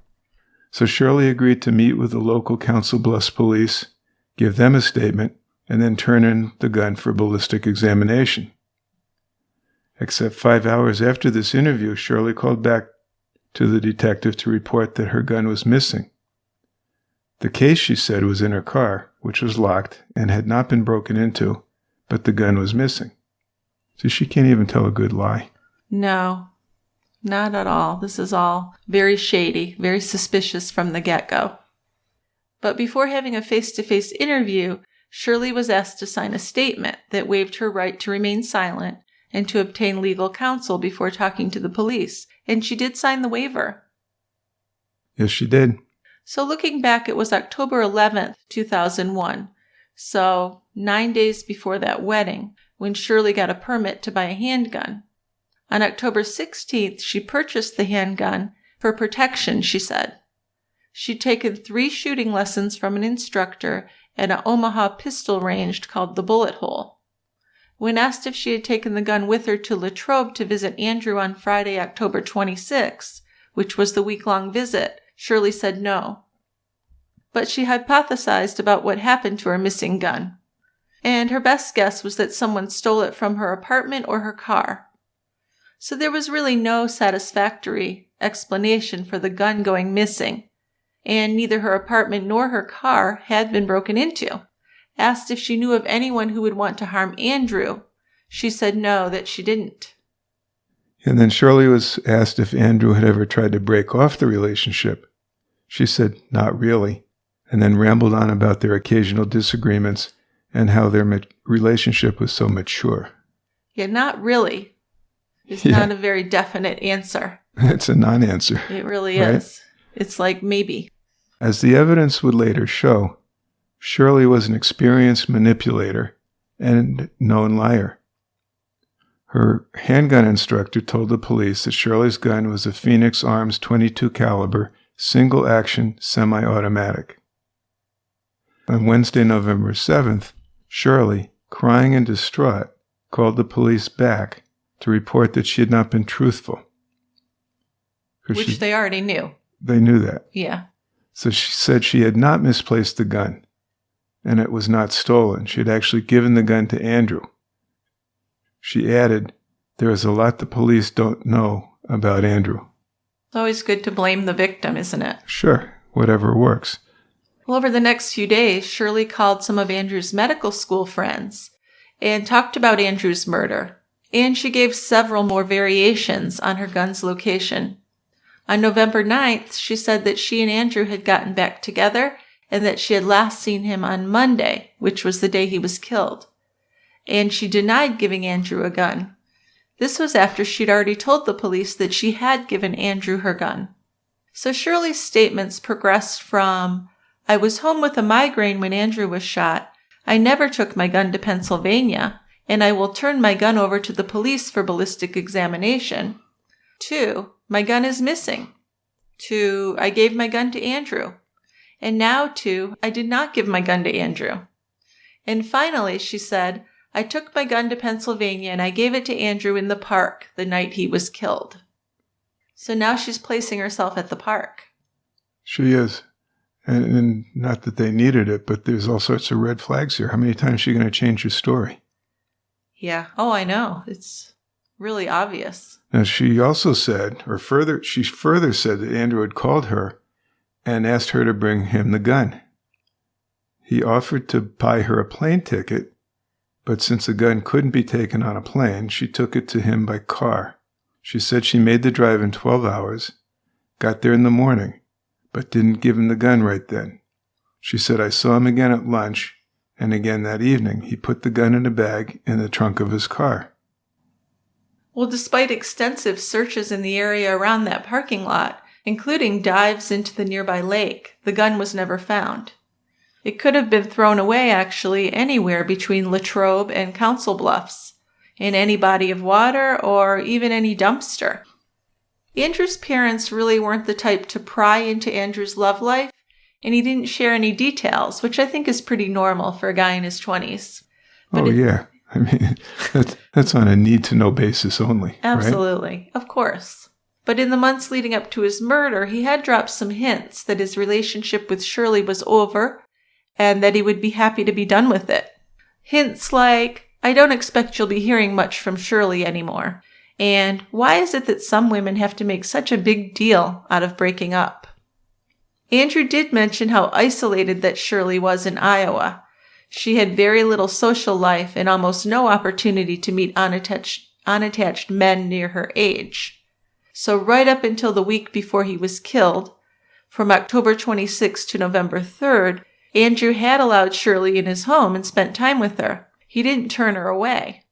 So Shirley agreed to meet with the local Council Bluffs police, give them a statement, and then turn in the gun for ballistic examination. Except 5 hours after this interview, Shirley called back to the detective to report that her gun was missing. The case, she said, was in her car, which was locked and had not been broken into, but the gun was missing. So she can't even tell a good lie. No, not at all. This is all very shady, very suspicious from the get-go. But before having a face-to-face interview, Shirley was asked to sign a statement that waived her right to remain silent and to obtain legal counsel before talking to the police, and she did sign the waiver. Yes, she did. So looking back, it was October 11th, 2001, so 9 days before that wedding, when Shirley got a permit to buy a handgun. On October 16th, she purchased the handgun for protection, she said. She'd taken 3 shooting lessons from an instructor at an Omaha pistol range called the Bullet Hole. When asked if she had taken the gun with her to Latrobe to visit Andrew on Friday, October 26th, which was the week-long visit, Shirley said no. But she hypothesized about what happened to her missing gun, and her best guess was that someone stole it from her apartment or her car. So there was really no satisfactory explanation for the gun going missing, and neither her apartment nor her car had been broken into. Asked if she knew of anyone who would want to harm Andrew, she said no, that she didn't. And then Shirley was asked if Andrew had ever tried to break off the relationship. She said, not really, and then rambled on about their occasional disagreements and how their relationship was so mature. Yeah, not really. It's not a very definite answer. It's a non-answer. It really is. It's like maybe. As the evidence would later show, Shirley was an experienced manipulator and known liar. Her handgun instructor told the police that Shirley's gun was a Phoenix Arms .22 caliber, single-action, semi-automatic. On Wednesday, November 7th, Shirley, crying and distraught, called the police back to report that she had not been truthful. Which they already knew. They knew that. Yeah. So she said she had not misplaced the gun, and it was not stolen. She had actually given the gun to Andrew. She added, there is a lot the police don't know about Andrew. It's always good to blame the victim, isn't it? Sure, whatever works. Well, over the next few days, Shirley called some of Andrew's medical school friends and talked about Andrew's murder, and she gave several more variations on her gun's location. On November 9th, she said that she and Andrew had gotten back together and that she had last seen him on Monday, which was the day he was killed. And she denied giving Andrew a gun. This was after she'd already told the police that she had given Andrew her gun. So Shirley's statements progressed from, I was home with a migraine when Andrew was shot, I never took my gun to Pennsylvania, and I will turn my gun over to the police for ballistic examination, to, my gun is missing, to, I gave my gun to Andrew, and now to, I did not give my gun to Andrew. And finally, she said, I took my gun to Pennsylvania and I gave it to Andrew in the park the night he was killed. So now she's placing herself at the park. She is. And not that they needed it, but there's all sorts of red flags here. How many times is she going to change her story? Yeah. Oh, I know. It's really obvious. Now, she also said, she further said that Andrew had called her and asked her to bring him the gun. He offered to buy her a plane ticket, but since the gun couldn't be taken on a plane, she took it to him by car. She said she made the drive in 12 hours, got there in the morning, but didn't give him the gun right then. She said, I saw him again at lunch, and again that evening. He put the gun in a bag in the trunk of his car. Well, despite extensive searches in the area around that parking lot, including dives into the nearby lake, the gun was never found. It could have been thrown away, actually, anywhere between Latrobe and Council Bluffs, in any body of water or even any dumpster. Andrew's parents really weren't the type to pry into Andrew's love life, and he didn't share any details, which I think is pretty normal for a guy in his 20s. But yeah. I mean, that's on a need-to-know basis only. Absolutely. Right? Of course. But in the months leading up to his murder, he had dropped some hints that his relationship with Shirley was over and that he would be happy to be done with it. Hints like, I don't expect you'll be hearing much from Shirley anymore. And why is it that some women have to make such a big deal out of breaking up? Andrew did mention how isolated that Shirley was in Iowa. She had very little social life and almost no opportunity to meet unattached men near her age. So right up until the week before he was killed, from October 26 to November 3rd, Andrew had allowed Shirley in his home and spent time with her. He didn't turn her away.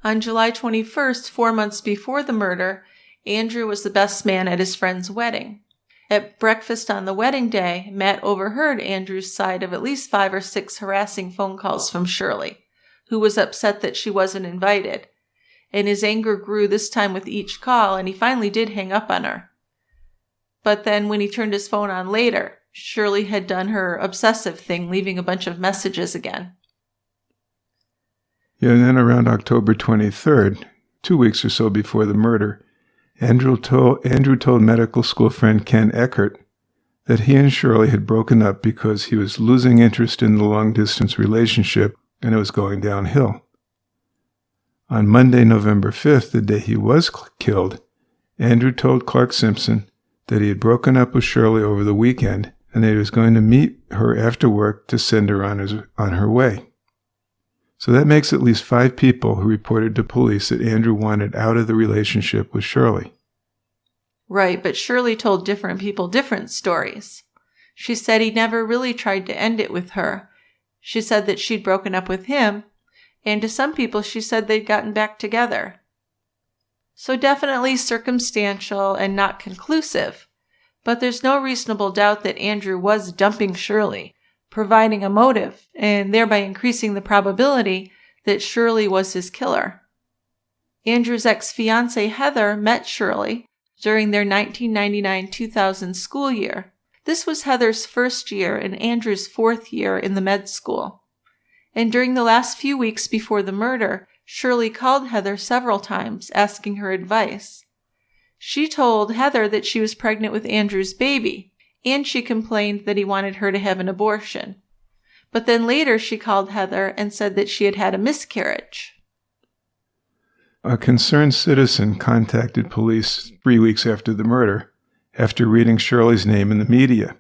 On July 21st, 4 months before the murder, Andrew was the best man at his friend's wedding. At breakfast on the wedding day, Matt overheard Andrew's side of at least 5 or 6 harassing phone calls from Shirley, who was upset that she wasn't invited. And his anger grew this time with each call, and he finally did hang up on her. But then when he turned his phone on later, Shirley had done her obsessive thing, leaving a bunch of messages again. Yeah, and then around October 23rd, 2 weeks or so before the murder, Andrew told medical school friend Ken Eckert that he and Shirley had broken up because he was losing interest in the long-distance relationship and it was going downhill. On Monday, November 5th, the day he was killed, Andrew told Clark Simpson that he had broken up with Shirley over the weekend and that he was going to meet her after work to send her on her way. So that makes at least 5 people who reported to police that Andrew wanted out of the relationship with Shirley. Right, but Shirley told different people different stories. She said he never really tried to end it with her. She said that she'd broken up with him, and to some people she said they'd gotten back together. So definitely circumstantial and not conclusive, but there's no reasonable doubt that Andrew was dumping Shirley, providing a motive, and thereby increasing the probability that Shirley was his killer. Andrew's ex-fiancée Heather met Shirley during their 1999-2000 school year. This was Heather's first year and Andrew's 4th year in the med school. And during the last few weeks before the murder, Shirley called Heather several times, asking her advice. She told Heather that she was pregnant with Andrew's baby, and she complained that he wanted her to have an abortion. But then later she called Heather and said that she had had a miscarriage. A concerned citizen contacted police 3 weeks after the murder, after reading Shirley's name in the media.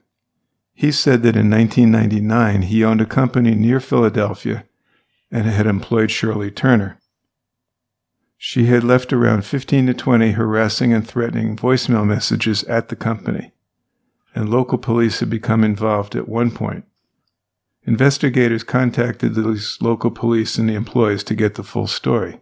He said that in 1999 he owned a company near Philadelphia and had employed Shirley Turner. She had left around 15 to 20 harassing and threatening voicemail messages at the company, and local police had become involved at one point. Investigators contacted these local police and the employees to get the full story.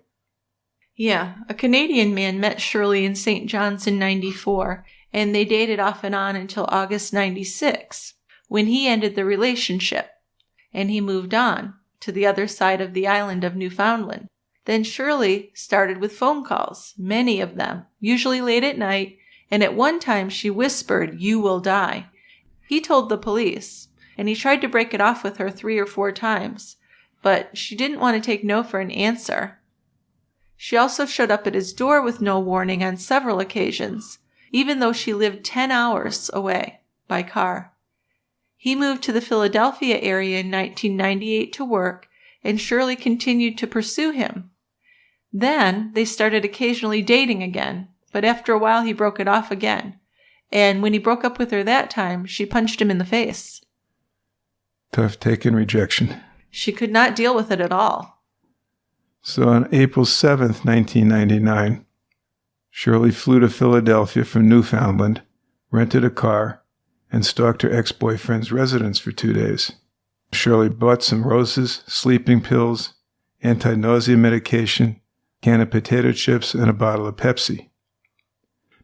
Yeah, a Canadian man met Shirley in St. John's in 94, and they dated off and on until August 96, when he ended the relationship, and he moved on to the other side of the island of Newfoundland. Then Shirley started with phone calls, many of them, usually late at night, and at one time she whispered, "You will die." He told the police, and he tried to break it off with her 3 or 4 times, but she didn't want to take no for an answer. She also showed up at his door with no warning on several occasions, even though she lived 10 hours away by car. He moved to the Philadelphia area in 1998 to work, and Shirley continued to pursue him. Then they started occasionally dating again, but after a while he broke it off again. And when he broke up with her that time, she punched him in the face. Tough taking rejection. She could not deal with it at all. So on April 7th, 1999, Shirley flew to Philadelphia from Newfoundland, rented a car, and stalked her ex-boyfriend's residence for 2 days. Shirley bought some roses, sleeping pills, anti-nausea medication, a can of potato chips, and a bottle of Pepsi.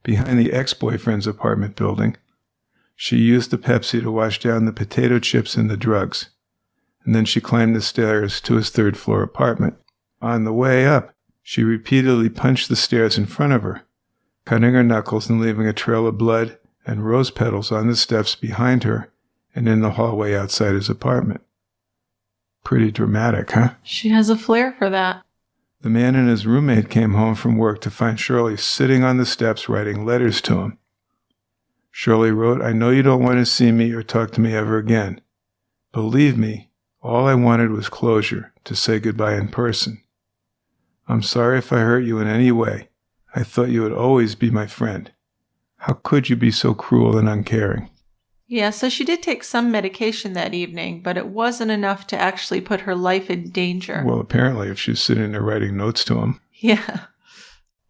Behind the ex-boyfriend's apartment building, she used the Pepsi to wash down the potato chips and the drugs, and then she climbed the stairs to his third-floor apartment. On the way up, she repeatedly punched the stairs in front of her, cutting her knuckles and leaving a trail of blood and rose petals on the steps behind her and in the hallway outside his apartment. Pretty dramatic, huh? She has a flair for that. The man and his roommate came home from work to find Shirley sitting on the steps writing letters to him. Shirley wrote, "I know you don't want to see me or talk to me ever again. Believe me, all I wanted was closure, to say goodbye in person. I'm sorry if I hurt you in any way. I thought you would always be my friend. How could you be so cruel and uncaring?" Yeah, so she did take some medication that evening, but it wasn't enough to actually put her life in danger. Well, apparently, if she's sitting there writing notes to him. Yeah.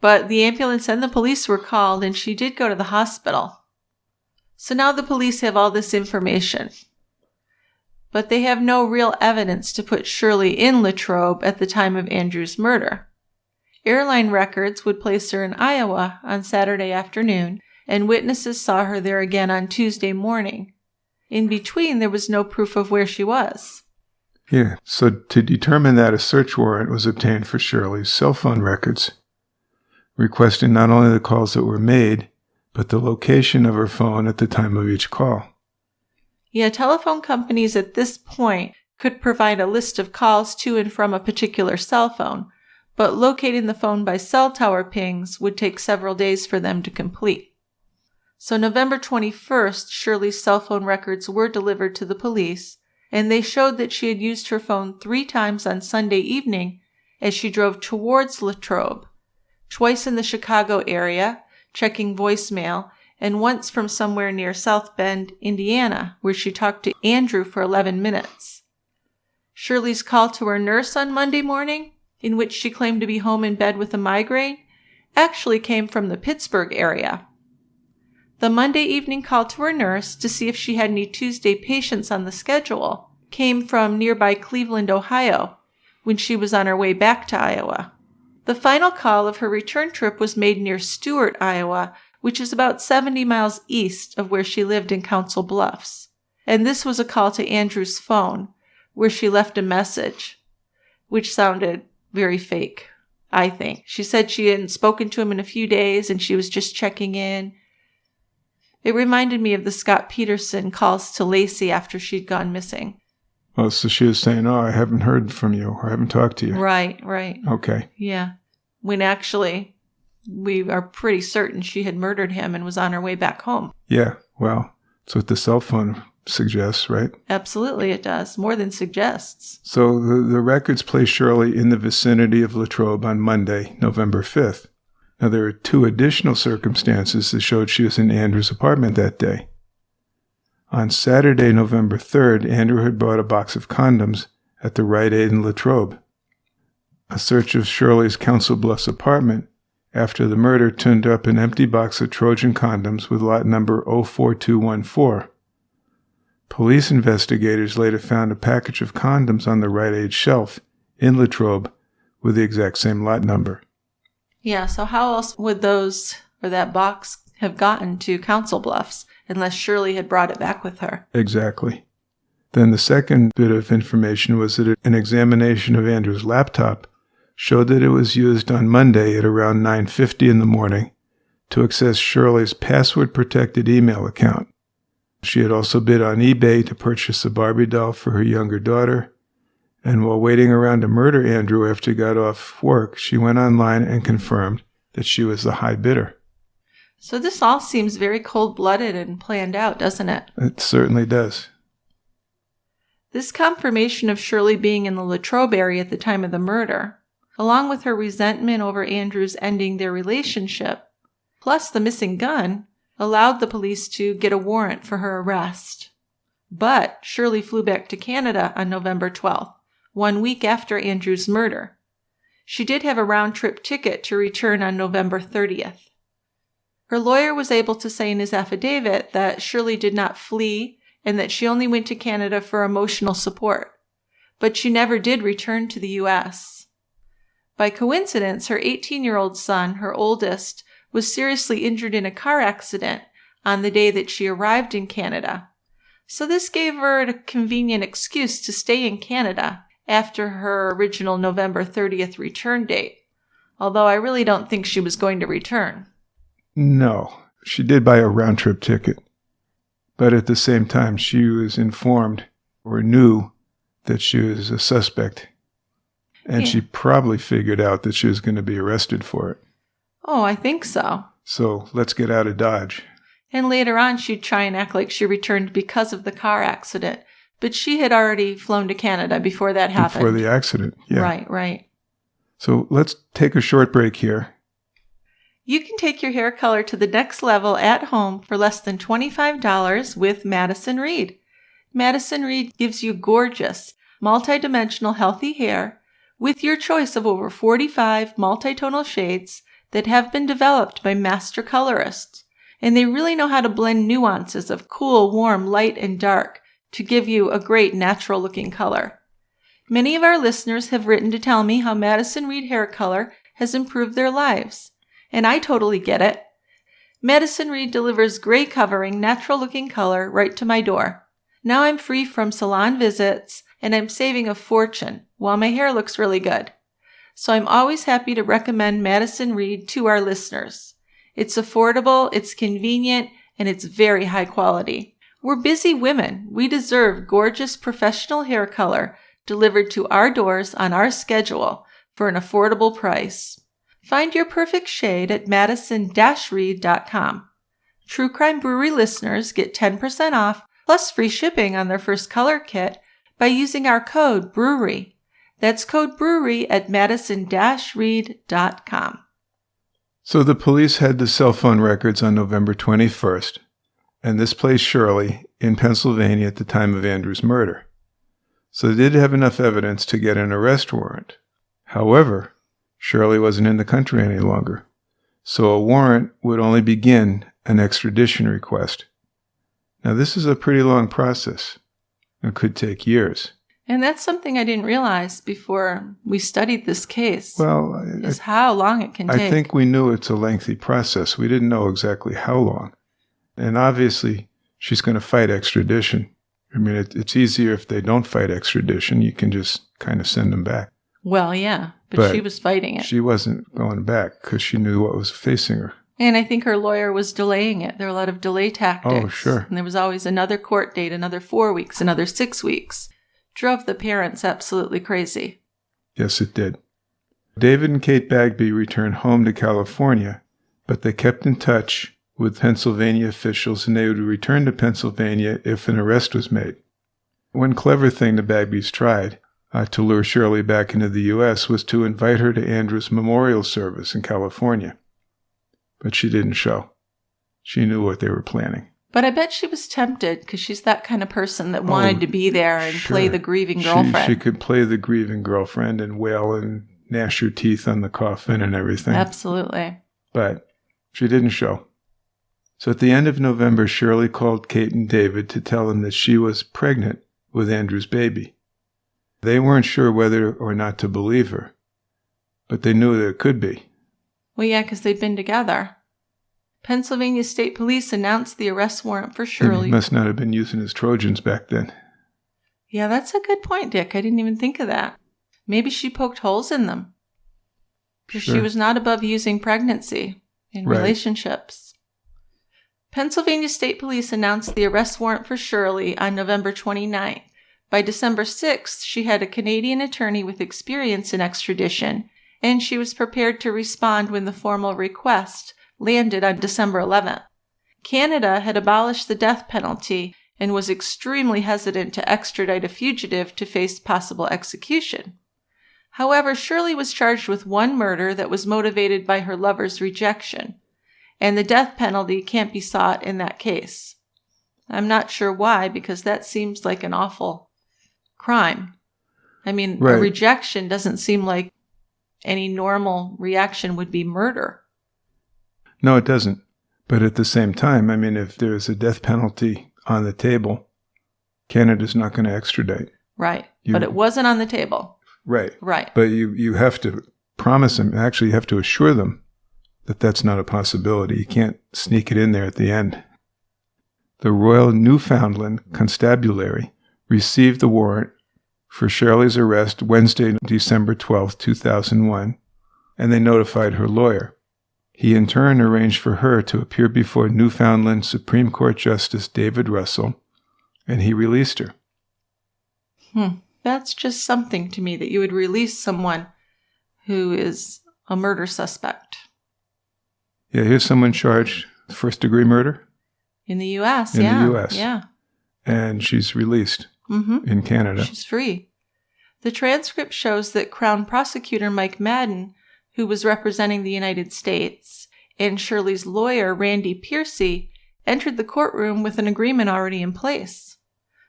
But the ambulance and the police were called, and she did go to the hospital. So now the police have all this information. But they have no real evidence to put Shirley in Latrobe at the time of Andrew's murder. Airline records would place her in Iowa on Saturday afternoon, and witnesses saw her there again on Tuesday morning. In between, there was no proof of where she was. Yeah, so to determine that, a search warrant was obtained for Shirley's cell phone records, requesting not only the calls that were made, but the location of her phone at the time of each call. Yeah, telephone companies at this point could provide a list of calls to and from a particular cell phone, but locating the phone by cell tower pings would take several days for them to complete. So November 21st, Shirley's cell phone records were delivered to the police, and they showed that she had used her phone 3 times on Sunday evening as she drove towards Latrobe, twice in the Chicago area, checking voicemail, and once from somewhere near South Bend, Indiana, where she talked to Andrew for 11 minutes. Shirley's call to her nurse on Monday morning, in which she claimed to be home in bed with a migraine, actually came from the Pittsburgh area. The Monday evening call to her nurse to see if she had any Tuesday patients on the schedule came from nearby Cleveland, Ohio, when she was on her way back to Iowa. The final call of her return trip was made near Stuart, Iowa, which is about 70 miles east of where she lived in Council Bluffs. And this was a call to Andrew's phone, where she left a message, which sounded very fake, I think. She said she hadn't spoken to him in a few days and she was just checking in. It reminded me of the Scott Peterson calls to Lacey after she'd gone missing. Oh, so she was saying, "Oh, I haven't heard from you, or I haven't talked to you." Right. Okay. Yeah. When actually, we are pretty certain she had murdered him and was on her way back home. Yeah, well, that's what the cell phone suggests, right? Absolutely, it does. More than suggests. So the records place Shirley in the vicinity of Latrobe on Monday, November 5th. Now, there are 2 additional circumstances that showed she was in Andrew's apartment that day. On Saturday, November 3rd, Andrew had bought a box of condoms at the Rite Aid in Latrobe. A search of Shirley's Council Bluffs apartment after the murder turned up an empty box of Trojan condoms with lot number 04214. Police investigators later found a package of condoms on the Rite Aid shelf in Latrobe with the exact same lot number. Yeah, so how else would those, or that box, have gotten to Council Bluffs unless Shirley had brought it back with her? Exactly. Then the second bit of information was that an examination of Andrew's laptop showed that it was used on Monday at around 9:50 in the morning to access Shirley's password-protected email account. She had also bid on eBay to purchase a Barbie doll for her younger daughter, and while waiting around to murder Andrew after he got off work, she went online and confirmed that she was the high bidder. So this all seems very cold-blooded and planned out, doesn't it? It certainly does. This confirmation of Shirley being in the Latrobe area at the time of the murder, along with her resentment over Andrew's ending their relationship, plus the missing gun, allowed the police to get a warrant for her arrest. But Shirley flew back to Canada on November 12th, 1 week after Andrew's murder. She did have a round-trip ticket to return on November 30th. Her lawyer was able to say in his affidavit that Shirley did not flee and that she only went to Canada for emotional support, but she never did return to the U.S. By coincidence, her 18-year-old son, her oldest, was seriously injured in a car accident on the day that she arrived in Canada. So this gave her a convenient excuse to stay in Canada after her original November 30th return date, although I really don't think she was going to return. No, she did buy a round-trip ticket. But at the same time, she was informed or knew that she was a suspect. And she probably figured out that she was going to be arrested for it. Oh, I think so. So let's get out of Dodge. And later on, she'd try and act like she returned because of the car accident. But she had already flown to Canada before that happened. Before the accident, yeah. Right. So let's take a short break here. You can take your hair color to the next level at home for less than $25 with Madison Reed. Madison Reed gives you gorgeous, multidimensional healthy hair with your choice of over 45 multitonal shades that have been developed by master colorists. And they really know how to blend nuances of cool, warm, light, and dark to give you a great natural-looking color. Many of our listeners have written to tell me how Madison Reed hair color has improved their lives. And I totally get it. Madison Reed delivers gray covering, natural-looking color right to my door. Now I'm free from salon visits, and I'm saving a fortune while my hair looks really good. So I'm always happy to recommend Madison Reed to our listeners. It's affordable, it's convenient, and it's very high quality. We're busy women. We deserve gorgeous professional hair color delivered to our doors on our schedule for an affordable price. Find your perfect shade at madison-reed.com. True Crime Brewery listeners get 10% off plus free shipping on their first color kit by using our code BREWERY. That's code BREWERY at madison-reed.com. So the police had the cell phone records on November 21st, and this placed Shirley in Pennsylvania at the time of Andrew's murder. So they did have enough evidence to get an arrest warrant. However, Shirley wasn't in the country any longer, so a warrant would only begin an extradition request. Now, this is a pretty long process. It could take years. And that's something I didn't realize before we studied this case. Well, is how long it can take. I think we knew it's a lengthy process. We didn't know exactly how long. And obviously, she's going to fight extradition. I mean, it's easier if they don't fight extradition. You can just kind of send them back. Well, yeah, but she was fighting it. She wasn't going back because she knew what was facing her. And I think her lawyer was delaying it. There were a lot of delay tactics. Oh, sure. And there was always another court date, another 4 weeks, another 6 weeks. Drove the parents absolutely crazy. Yes, it did. David and Kate Bagby returned home to California, but they kept in touch with Pennsylvania officials, and they would return to Pennsylvania if an arrest was made. One clever thing the Bagbys tried to lure Shirley back into the U.S. was to invite her to Andrew's memorial service in California. But she didn't show. She knew what they were planning. But I bet she was tempted because she's that kind of person that wanted to be there and play the grieving girlfriend. She could play the grieving girlfriend and wail and gnash her teeth on the coffin and everything. Absolutely. But she didn't show. So at the end of November, Shirley called Kate and David to tell them that she was pregnant with Andrew's baby. They weren't sure whether or not to believe her, but they knew that it could be. Well, yeah, because they'd been together. Pennsylvania State Police announced the arrest warrant for Shirley. He must not have been using his Trojans back then. Yeah, that's a good point, Dick. I didn't even think of that. Maybe she poked holes in them. Because she was not above using pregnancy in relationships. Pennsylvania State Police announced the arrest warrant for Shirley on November 29th. By December 6th, she had a Canadian attorney with experience in extradition, and she was prepared to respond when the formal request landed on December 11th. Canada had abolished the death penalty and was extremely hesitant to extradite a fugitive to face possible execution. However, Shirley was charged with one murder that was motivated by her lover's rejection, and the death penalty can't be sought in that case. I'm not sure why, because that seems like an awful crime. I mean, Right. A rejection doesn't seem like any normal reaction would be murder. No, it doesn't. But at the same time, I mean, if there's a death penalty on the table, Canada's not going to extradite. Right. But it wasn't on the table. Right. Right. But you have to promise them, actually you have to assure them that that's not a possibility. You can't sneak it in there at the end. The Royal Newfoundland Constabulary received the warrant for Shirley's arrest Wednesday, December 12, 2001, and they notified her lawyer. He in turn arranged for her to appear before Newfoundland Supreme Court Justice David Russell, and he released her. That's just something to me, that you would release someone who is a murder suspect. Yeah, here's someone charged with first-degree murder. In the U.S., In yeah. the U.S. Yeah. And she's released in Canada. She's free. The transcript shows that Crown Prosecutor Mike Madden, who was representing the United States, and Shirley's lawyer, Randy Piercy, entered the courtroom with an agreement already in place.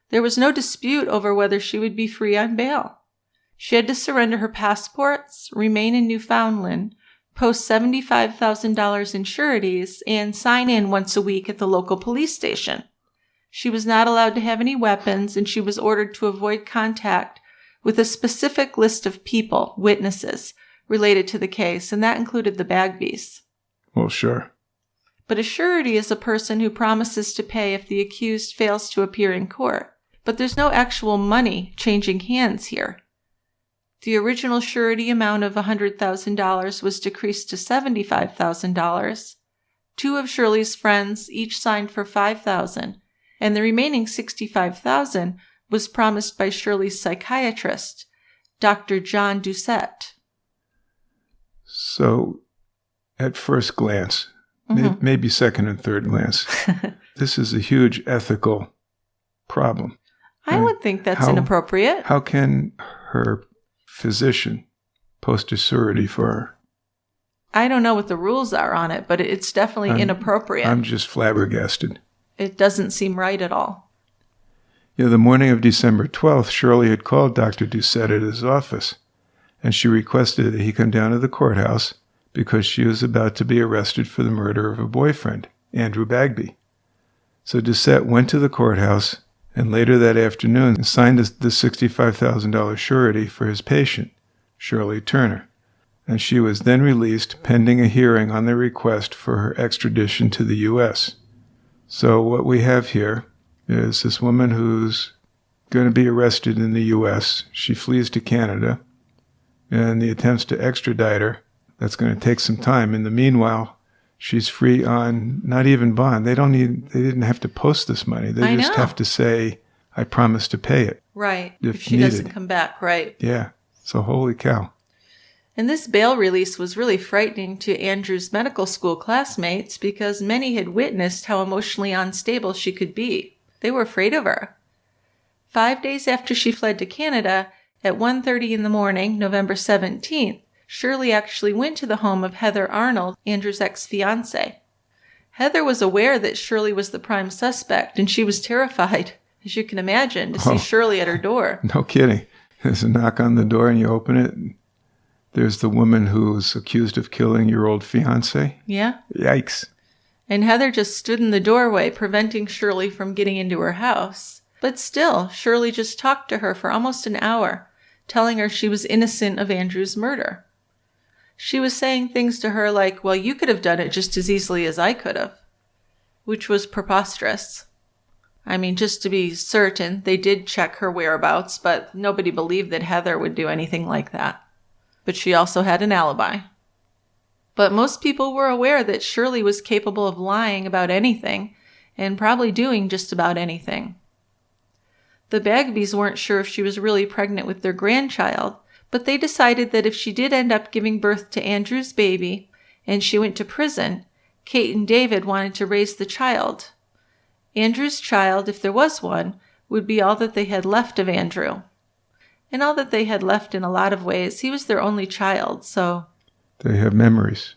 There was no dispute over whether she would be free on bail. She had to surrender her passports, remain in Newfoundland, post $75,000 in sureties, and sign in once a week at the local police station. She was not allowed to have any weapons, and she was ordered to avoid contact with a specific list of people, witnesses, related to the case, and that included the Bagbys. Well, sure. But a surety is a person who promises to pay if the accused fails to appear in court. But there's no actual money changing hands here. The original surety amount of $100,000 was decreased to $75,000. Two of Shirley's friends each signed for $5,000, and the remaining $65,000 was promised by Shirley's psychiatrist, Dr. John Doucette. So, at first glance, maybe second and third glance, this is a huge ethical problem. I would think that's inappropriate. How can her physician post a surety for her? I don't know what the rules are on it, but it's definitely inappropriate. I'm just flabbergasted. It doesn't seem right at all. Yeah, the morning of December 12th, Shirley had called Dr. Doucette at his office, and she requested that he come down to the courthouse because she was about to be arrested for the murder of her boyfriend, Andrew Bagby. So Doucette went to the courthouse and later that afternoon signed the $65,000 surety for his patient, Shirley Turner, and she was then released pending a hearing on the request for her extradition to the U.S. So what we have here is this woman who's going to be arrested in the U.S. She flees to Canada, and the attempts to extradite her, that's going to take some time. In the meanwhile, she's free on not even bond. They didn't have to post this money. They just have to say, I promise to pay it. Right. If she needed. doesn't come back, right. Yeah. So holy cow. And this bail release was really frightening to Andrew's medical school classmates because many had witnessed how emotionally unstable she could be. They were afraid of her. 5 days after she fled to Canada, at 1:30 in the morning, November 17th, Shirley actually went to the home of Heather Arnold, Andrew's ex-fiancée. Heather was aware that Shirley was the prime suspect, and she was terrified, as you can imagine, to see Shirley at her door. No kidding. There's a knock on the door and you open it. And there's the woman who's accused of killing your old fiancé. Yeah. Yikes. And Heather just stood in the doorway, preventing Shirley from getting into her house. But still, Shirley just talked to her for almost an hour, telling her she was innocent of Andrew's murder. She was saying things to her like, well, you could have done it just as easily as I could have, which was preposterous. I mean, just to be certain, they did check her whereabouts, but nobody believed that Heather would do anything like that. But she also had an alibi. But most people were aware that Shirley was capable of lying about anything, and probably doing just about anything. The Bagbys weren't sure if she was really pregnant with their grandchild, but they decided that if she did end up giving birth to Andrew's baby, and she went to prison, Kate and David wanted to raise the child. Andrew's child, if there was one, would be all that they had left of Andrew. And all that they had left in a lot of ways. He was their only child, so... They have memories.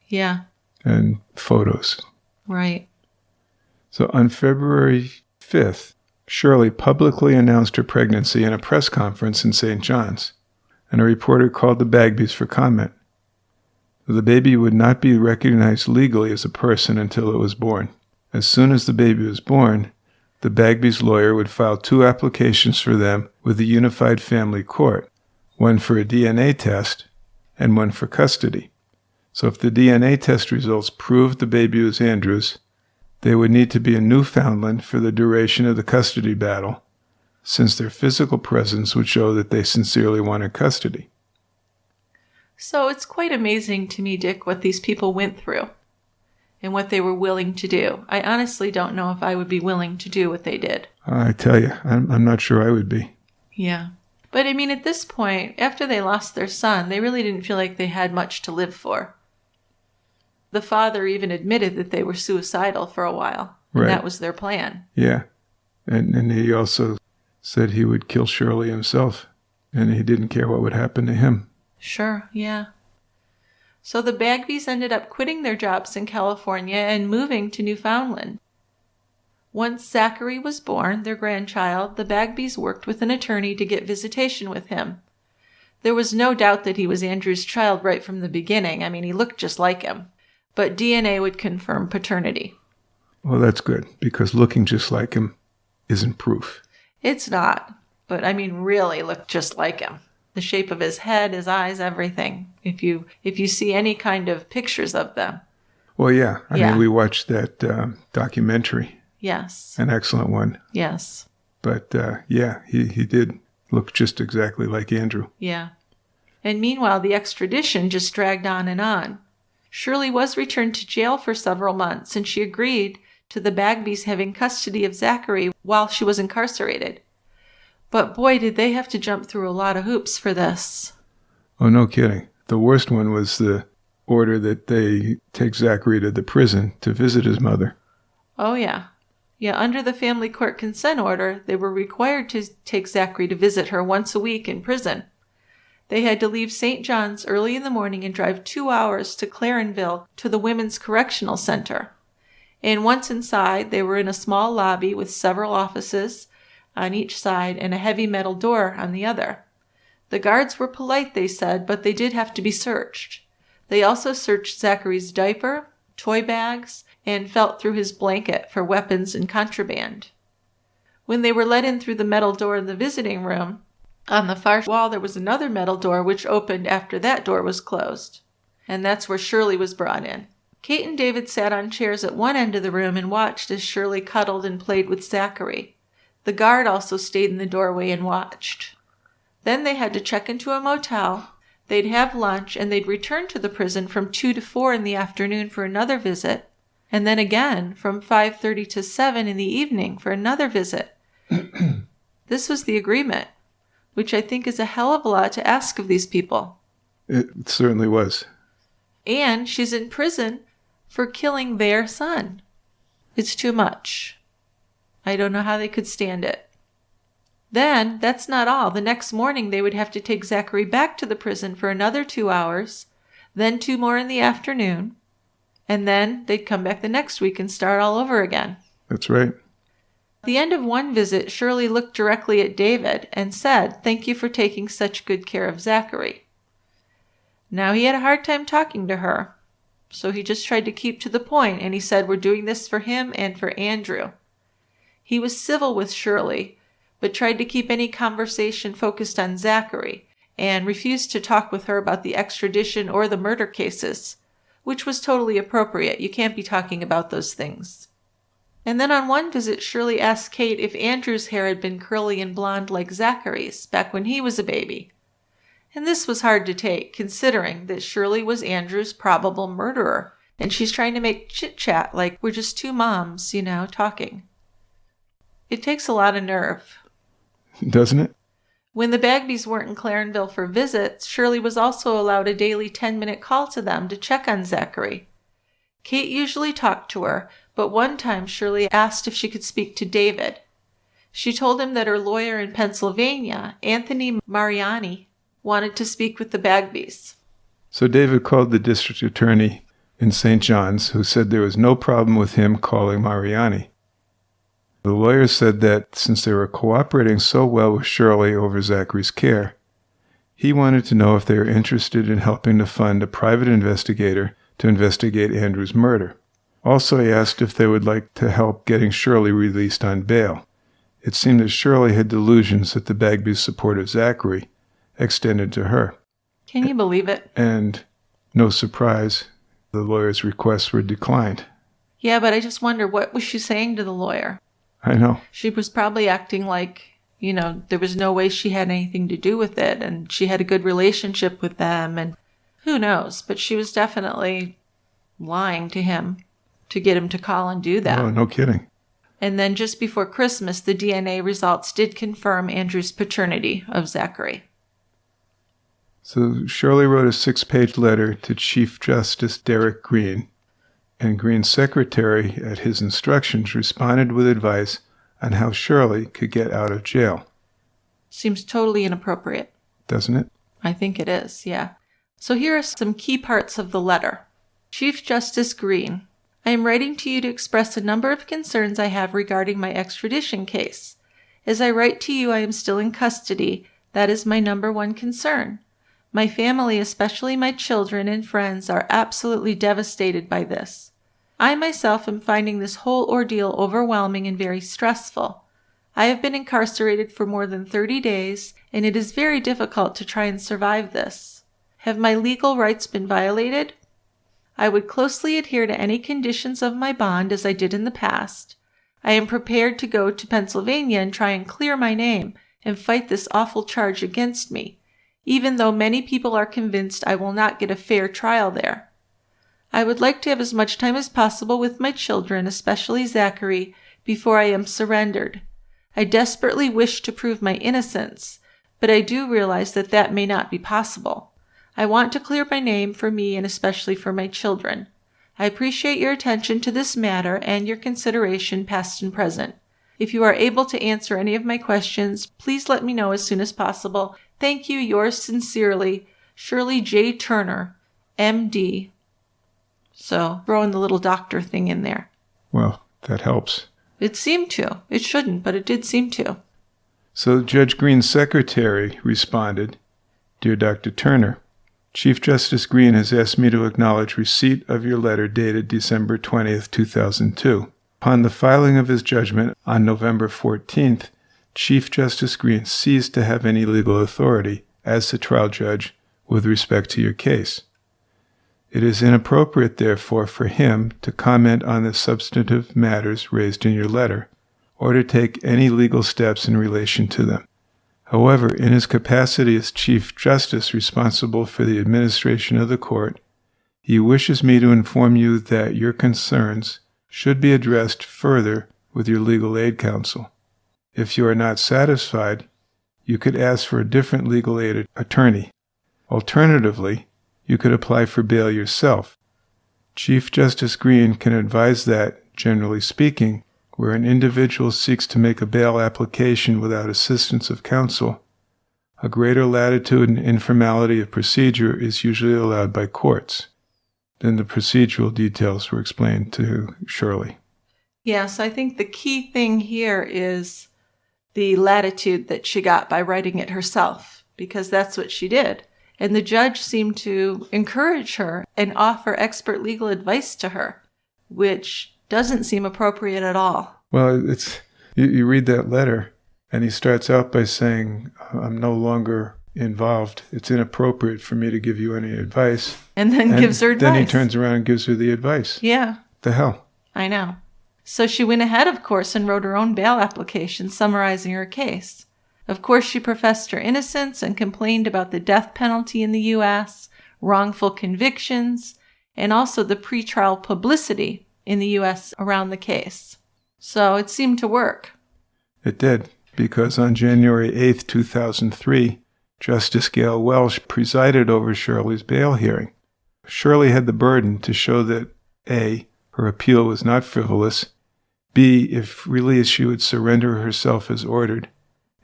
Yeah. And photos. Right. So on February 5th, Shirley publicly announced her pregnancy in a press conference in St. John's, and a reporter called the Bagbys for comment. The baby would not be recognized legally as a person until it was born. As soon as the baby was born, the Bagby's lawyer would file 2 applications for them with the Unified Family Court, one for a DNA test and one for custody. So if the DNA test results proved the baby was Andrew's, they would need to be in Newfoundland for the duration of the custody battle, since their physical presence would show that they sincerely wanted custody. So it's quite amazing to me, Dick, what these people went through and what they were willing to do. I honestly don't know if I would be willing to do what they did. I tell you, I'm not sure I would be. Yeah. But I mean, at this point, after they lost their son, they really didn't feel like they had much to live for. The father even admitted that they were suicidal for a while. And right. That was their plan. Yeah. And he also said he would kill Shirley himself, and he didn't care what would happen to him. Sure, yeah. So the Bagbys ended up quitting their jobs in California and moving to Newfoundland. Once Zachary was born, their grandchild, the Bagbys worked with an attorney to get visitation with him. There was no doubt that he was Andrew's child right from the beginning. I mean, he looked just like him. But DNA would confirm paternity. Well, that's good, because looking just like him isn't proof. It's not, but I mean, really looked just like him. The shape of his head, his eyes, everything. If you see any kind of pictures of them. Well, yeah. I mean, we watched that documentary. Yes. An excellent one. Yes. But, he did look just exactly like Andrew. Yeah. And meanwhile, the extradition just dragged on and on. Shirley was returned to jail for several months, and she agreed to the Bagbys having custody of Zachary while she was incarcerated. But boy, did they have to jump through a lot of hoops for this. Oh, no kidding. The worst one was the order that they take Zachary to the prison to visit his mother. Oh, yeah. Yeah, under the family court consent order, they were required to take Zachary to visit her once a week in prison. They had to leave St. John's early in the morning and drive 2 hours to Clarenville to the Women's Correctional Center. And once inside, they were in a small lobby with several offices on each side and a heavy metal door on the other. The guards were polite, they said, but they did have to be searched. They also searched Zachary's diaper, toy bags, and felt through his blanket for weapons and contraband. When they were let in through the metal door in the visiting room, on the far wall there was another metal door which opened after that door was closed. And that's where Shirley was brought in. Kate and David sat on chairs at one end of the room and watched as Shirley cuddled and played with Zachary. The guard also stayed in the doorway and watched. Then they had to check into a motel. They'd have lunch, and they'd return to the prison from 2 to 4 in the afternoon for another visit, and then again from 5:30 to 7 in the evening for another visit. This was the agreement, which I think is a hell of a lot to ask of these people. It certainly was. And she's in prison for killing their son. It's too much. I don't know how they could stand it. Then, that's not all. The next morning, they would have to take Zachary back to the prison for another 2 hours, then 2 more in the afternoon, and then they'd come back the next week and start all over again. That's right. At the end of one visit, Shirley looked directly at David and said, "Thank you for taking such good care of Zachary." Now, he had a hard time talking to her, so he just tried to keep to the point, and he said, "We're doing this for him and for Andrew." He was civil with Shirley, but tried to keep any conversation focused on Zachary, and refused to talk with her about the extradition or the murder cases, which was totally appropriate. You can't be talking about those things. And then on one visit, Shirley asked Kate if Andrew's hair had been curly and blonde like Zachary's back when he was a baby. And this was hard to take, considering that Shirley was Andrew's probable murderer, and she's trying to make chit-chat like we're just 2 moms, talking. It takes a lot of nerve. Doesn't it? When the Bagbys weren't in Clarenville for visits, Shirley was also allowed a daily 10-minute call to them to check on Zachary. Kate usually talked to her, but one time Shirley asked if she could speak to David. She told him that her lawyer in Pennsylvania, Anthony Mariani, wanted to speak with the Bagbys. So David called the district attorney in St. John's, who said there was no problem with him calling Mariani. The lawyer said that since they were cooperating so well with Shirley over Zachary's care, he wanted to know if they were interested in helping to fund a private investigator to investigate Andrew's murder. Also, he asked if they would like to help getting Shirley released on bail. It seemed that Shirley had delusions that the Bagby's support of Zachary extended to her. Can you believe it? And, no surprise, the lawyer's requests were declined. Yeah, but I just wonder, what was she saying to the lawyer? I know. She was probably acting like, there was no way she had anything to do with it, and she had a good relationship with them, and who knows? But she was definitely lying to him to get him to call and do that. Oh, no kidding. And then just before Christmas, the DNA results did confirm Andrew's paternity of Zachary. So Shirley wrote a 6-page letter to Chief Justice Derek Green, and Green's secretary, at his instructions, responded with advice on how Shirley could get out of jail. Seems totally inappropriate. Doesn't it? I think it is, yeah. So here are some key parts of the letter. Chief Justice Green, I am writing to you to express a number of concerns I have regarding my extradition case. As I write to you, I am still in custody. That is my number one concern. My family, especially my children and friends, are absolutely devastated by this. I myself am finding this whole ordeal overwhelming and very stressful. I have been incarcerated for more than 30 days, and it is very difficult to try and survive this. Have my legal rights been violated? I would closely adhere to any conditions of my bond as I did in the past. I am prepared to go to Pennsylvania and try and clear my name and fight this awful charge against me, even though many people are convinced I will not get a fair trial there. I would like to have as much time as possible with my children, especially Zachary, before I am surrendered. I desperately wish to prove my innocence, but I do realize that that may not be possible. I want to clear my name for me and especially for my children. I appreciate your attention to this matter and your consideration, past and present. If you are able to answer any of my questions, please let me know as soon as possible. Thank you, yours sincerely, Shirley J. Turner, M.D. So, throw in the little doctor thing in there. Well, that helps. It seemed to. It shouldn't, but it did seem to. So Judge Green's secretary responded, Dear Dr. Turner, Chief Justice Green has asked me to acknowledge receipt of your letter dated December 20th, 2002. Upon the filing of his judgment on November 14th, Chief Justice Green ceased to have any legal authority as the trial judge with respect to your case. It is inappropriate, therefore, for him to comment on the substantive matters raised in your letter, or to take any legal steps in relation to them. However, in his capacity as Chief Justice responsible for the administration of the court, he wishes me to inform you that your concerns should be addressed further with your legal aid counsel. If you are not satisfied, you could ask for a different legal aid attorney. Alternatively, you could apply for bail yourself. Chief Justice Green can advise that, generally speaking, where an individual seeks to make a bail application without assistance of counsel, a greater latitude and informality of procedure is usually allowed by courts. Then the procedural details were explained to Shirley. Yes, I think the key thing here is the latitude that she got by writing it herself, because that's what she did. And the judge seemed to encourage her and offer expert legal advice to her, which doesn't seem appropriate at all. Well, you read that letter, and he starts out by saying, I'm no longer involved. It's inappropriate for me to give you any advice. And then gives her advice. Then he turns around and gives her the advice. Yeah. The hell? I know. So she went ahead, of course, and wrote her own bail application summarizing her case. Of course, she professed her innocence and complained about the death penalty in the U.S., wrongful convictions, and also the pretrial publicity in the U.S. around the case. So it seemed to work. It did, because on January 8th, 2003, Justice Gail Welsh presided over Shirley's bail hearing. Shirley had the burden to show that A, her appeal was not frivolous, B, if released she would surrender herself as ordered,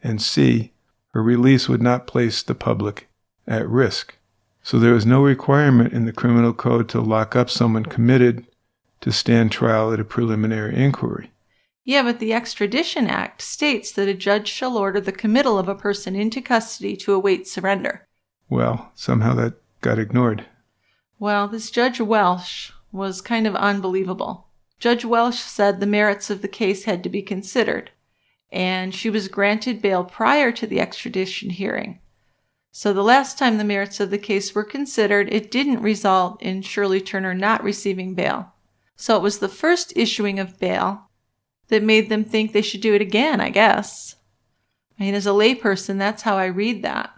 and C, her release would not place the public at risk. So there was no requirement in the criminal code to lock up someone committed to stand trial at a preliminary inquiry. Yeah, but the Extradition Act states that a judge shall order the committal of a person into custody to await surrender. Well, somehow that got ignored. Well, this Judge Welsh was kind of unbelievable. Judge Welsh said the merits of the case had to be considered, and she was granted bail prior to the extradition hearing. So the last time the merits of the case were considered, it didn't result in Shirley Turner not receiving bail. So it was the first issuing of bail that made them think they should do it again, I guess. I mean, as a layperson, that's how I read that.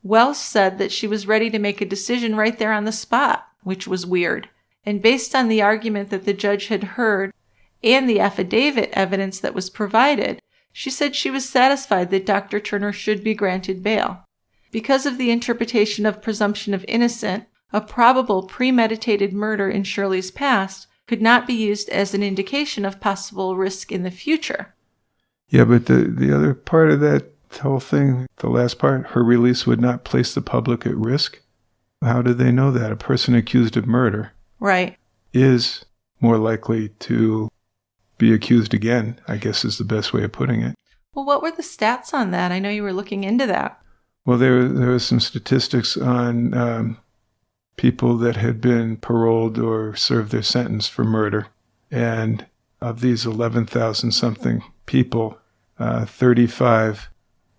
Welsh said that she was ready to make a decision right there on the spot, which was weird. And based on the argument that the judge had heard and the affidavit evidence that was provided, she said she was satisfied that Dr. Turner should be granted bail. Because of the interpretation of presumption of innocence, a probable premeditated murder in Shirley's past could not be used as an indication of possible risk in the future. Yeah, but the other part of that whole thing, the last part, her release would not place the public at risk? How did they know that? A person accused of murder Right. is more likely to be accused again, I guess is the best way of putting it. Well, what were the stats on that? I know you were looking into that. Well, there was some statistics on people that had been paroled or served their sentence for murder. And of these 11,000-something people, 35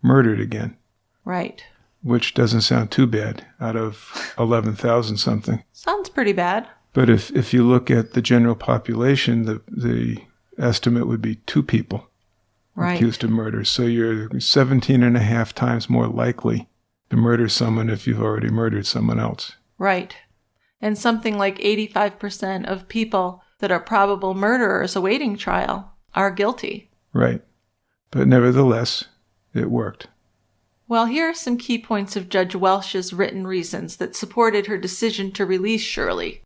murdered again. Right. Which doesn't sound too bad out of 11,000-something. Sounds pretty bad. But if you look at the general population, the estimate would be 2 people accused of murder. So you're 17 and a half times more likely to murder someone if you've already murdered someone else. Right. And something like 85% of people that are probable murderers awaiting trial are guilty. Right. But nevertheless, it worked. Well, here are some key points of Judge Welsh's written reasons that supported her decision to release Shirley.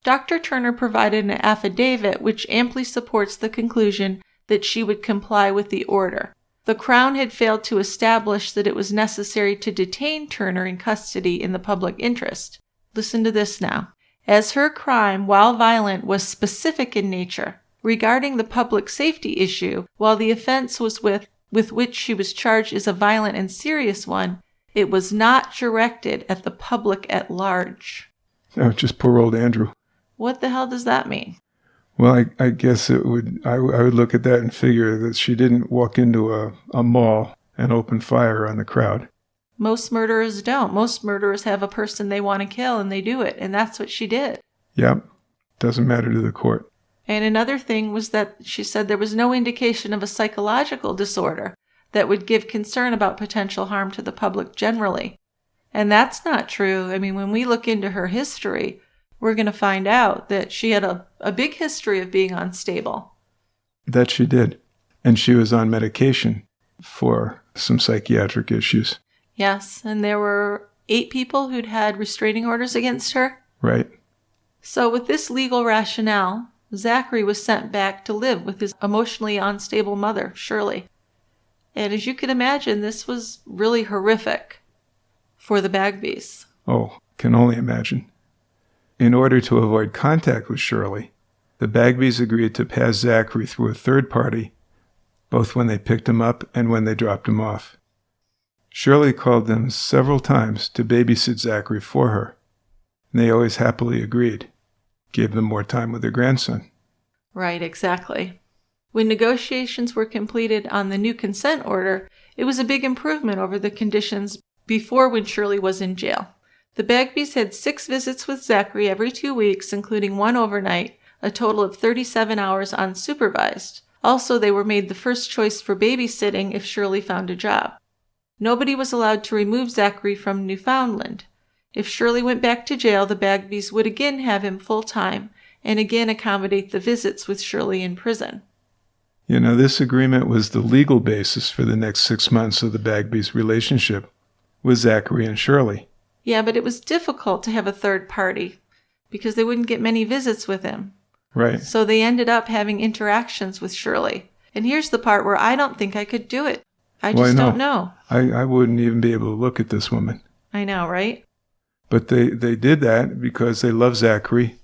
Dr. Turner provided an affidavit which amply supports the conclusion that she would comply with the order. The Crown had failed to establish that it was necessary to detain Turner in custody in the public interest. Listen to this now. As her crime, while violent, was specific in nature, regarding the public safety issue, while the offense was with which she was charged is a violent and serious one, it was not directed at the public at large. No, just poor old Andrew. What the hell does that mean? Well, I guess it would. I would look at that and figure that she didn't walk into a mall and open fire on the crowd. Most murderers don't. Most murderers have a person they want to kill and they do it, and that's what she did. Yep. Doesn't matter to the court. And another thing was that she said there was no indication of a psychological disorder that would give concern about potential harm to the public generally. And that's not true. I mean, when we look into her history, we're going to find out that she had a big history of being unstable. That she did. And she was on medication for some psychiatric issues. Yes, and there were 8 people who'd had restraining orders against her. Right. So with this legal rationale, Zachary was sent back to live with his emotionally unstable mother, Shirley. And as you can imagine, this was really horrific for the Bagbys. Oh, can only imagine. In order to avoid contact with Shirley, the Bagbys agreed to pass Zachary through a third party, both when they picked him up and when they dropped him off. Shirley called them several times to babysit Zachary for her, and they always happily agreed, gave them more time with their grandson. Right, exactly. When negotiations were completed on the new consent order, it was a big improvement over the conditions before when Shirley was in jail. The Bagbys had 6 visits with Zachary every 2 weeks, including 1 overnight, a total of 37 hours unsupervised. Also, they were made the first choice for babysitting if Shirley found a job. Nobody was allowed to remove Zachary from Newfoundland. If Shirley went back to jail, the Bagbys would again have him full-time and again accommodate the visits with Shirley in prison. You know, this agreement was the legal basis for the next 6 months of the Bagbys' relationship with Zachary and Shirley. Yeah, but it was difficult to have a third party because they wouldn't get many visits with him. Right. So they ended up having interactions with Shirley. And here's the part where I don't think I could do it. I just don't know. I wouldn't even be able to look at this woman. I know, right? But they did that because they loved Zachary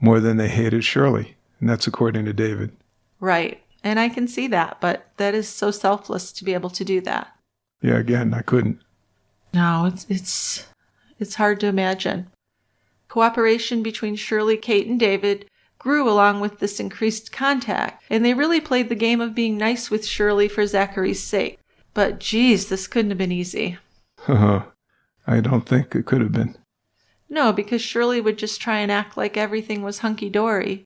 more than they hated Shirley. And that's according to David. Right. And I can see that, but that is so selfless to be able to do that. Yeah, again, I couldn't. No, it's hard to imagine. Cooperation between Shirley, Kate, and David grew along with this increased contact, and they really played the game of being nice with Shirley for Zachary's sake. But geez, this couldn't have been easy. I don't think it could have been. No, because Shirley would just try and act like everything was hunky-dory.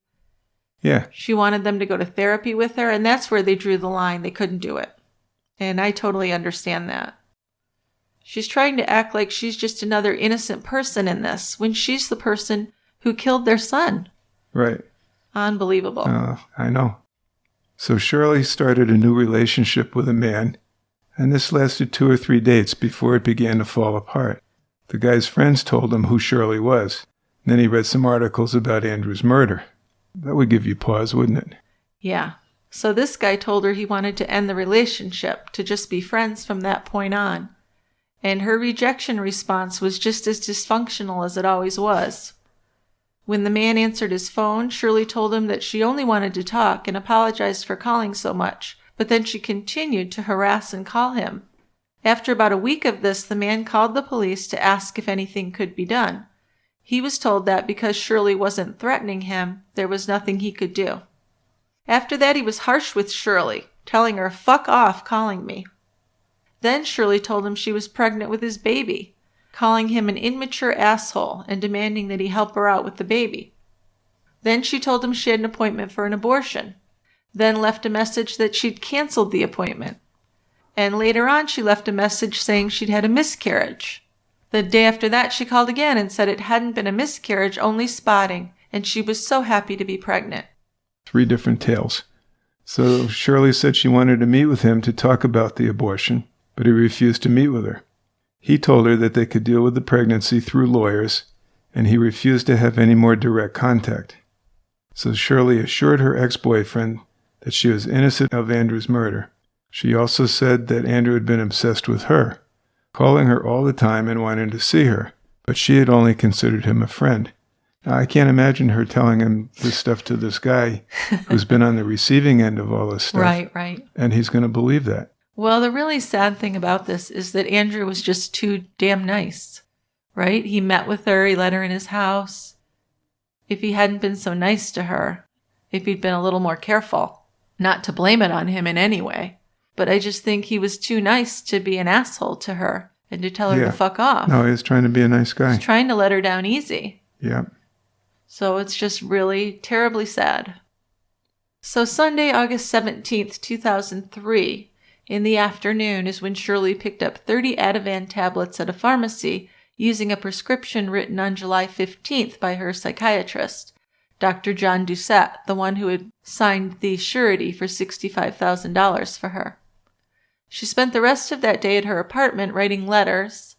Yeah. She wanted them to go to therapy with her, and that's where they drew the line. They couldn't do it. And I totally understand that. She's trying to act like she's just another innocent person in this, when she's the person who killed their son. Right. Unbelievable. I know. So Shirley started a new relationship with a man, and this lasted 2 or 3 dates before it began to fall apart. The guy's friends told him who Shirley was. And then he read some articles about Andrew's murder. That would give you pause, wouldn't it? Yeah. So this guy told her he wanted to end the relationship, to just be friends from that point on. And her rejection response was just as dysfunctional as it always was. When the man answered his phone, Shirley told him that she only wanted to talk and apologized for calling so much, but then she continued to harass and call him. After about a week of this, the man called the police to ask if anything could be done. He was told that because Shirley wasn't threatening him, there was nothing he could do. After that, he was harsh with Shirley, telling her, "Fuck off calling me." Then Shirley told him she was pregnant with his baby, calling him an immature asshole and demanding that he help her out with the baby. Then she told him she had an appointment for an abortion, then left a message that she'd canceled the appointment. And later on, she left a message saying she'd had a miscarriage. The day after that, she called again and said it hadn't been a miscarriage, only spotting, and she was so happy to be pregnant. 3 different tales. So Shirley said she wanted to meet with him to talk about the abortion, but he refused to meet with her. He told her that they could deal with the pregnancy through lawyers, and he refused to have any more direct contact. So Shirley assured her ex-boyfriend that she was innocent of Andrew's murder. She also said that Andrew had been obsessed with her, calling her all the time and wanting to see her, but she had only considered him a friend. Now, I can't imagine her telling him this stuff to this guy who's been on the receiving end of all this stuff. Right. And he's going to believe that. Well, the really sad thing about this is that Andrew was just too damn nice, right? He met with her, he let her in his house. If he hadn't been so nice to her, if he'd been a little more careful, not to blame it on him in any way, but I just think he was too nice to be an asshole to her and to tell her to fuck off. No, he was trying to be a nice guy. He's trying to let her down easy. Yeah. So it's just really terribly sad. So Sunday, August 17th, 2003, in the afternoon is when Shirley picked up 30 Ativan tablets at a pharmacy using a prescription written on July 15th by her psychiatrist, Dr. John Doucette, the one who had signed the surety for $65,000 for her. She spent the rest of that day at her apartment writing letters.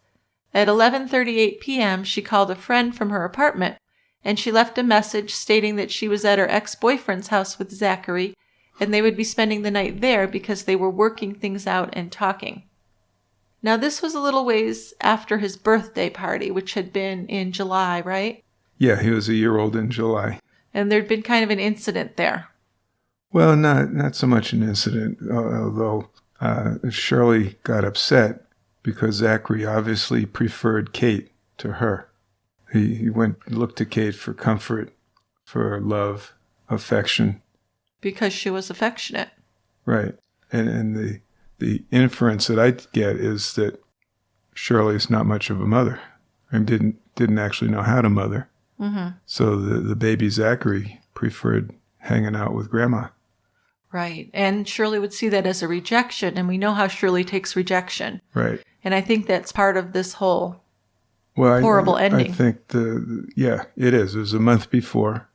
At 11:38 p.m., she called a friend from her apartment, and she left a message stating that she was at her ex-boyfriend's house with Zachary, and they would be spending the night there because they were working things out and talking. Now, this was a little ways after his birthday party, which had been in July, right? Yeah, he was a year old in July. And there'd been kind of an incident there. Well, not so much an incident, although Shirley got upset because Zachary obviously preferred Kate to her. He looked to Kate for comfort, for love, affection. Because she was affectionate. Right. And the inference that I get is that Shirley's not much of a mother and didn't actually know how to mother. Mm-hmm. So the baby Zachary preferred hanging out with Grandma. Right. And Shirley would see that as a rejection, and we know how Shirley takes rejection. Right. And I think that's part of this whole horrible ending. I think it is. It was a month before.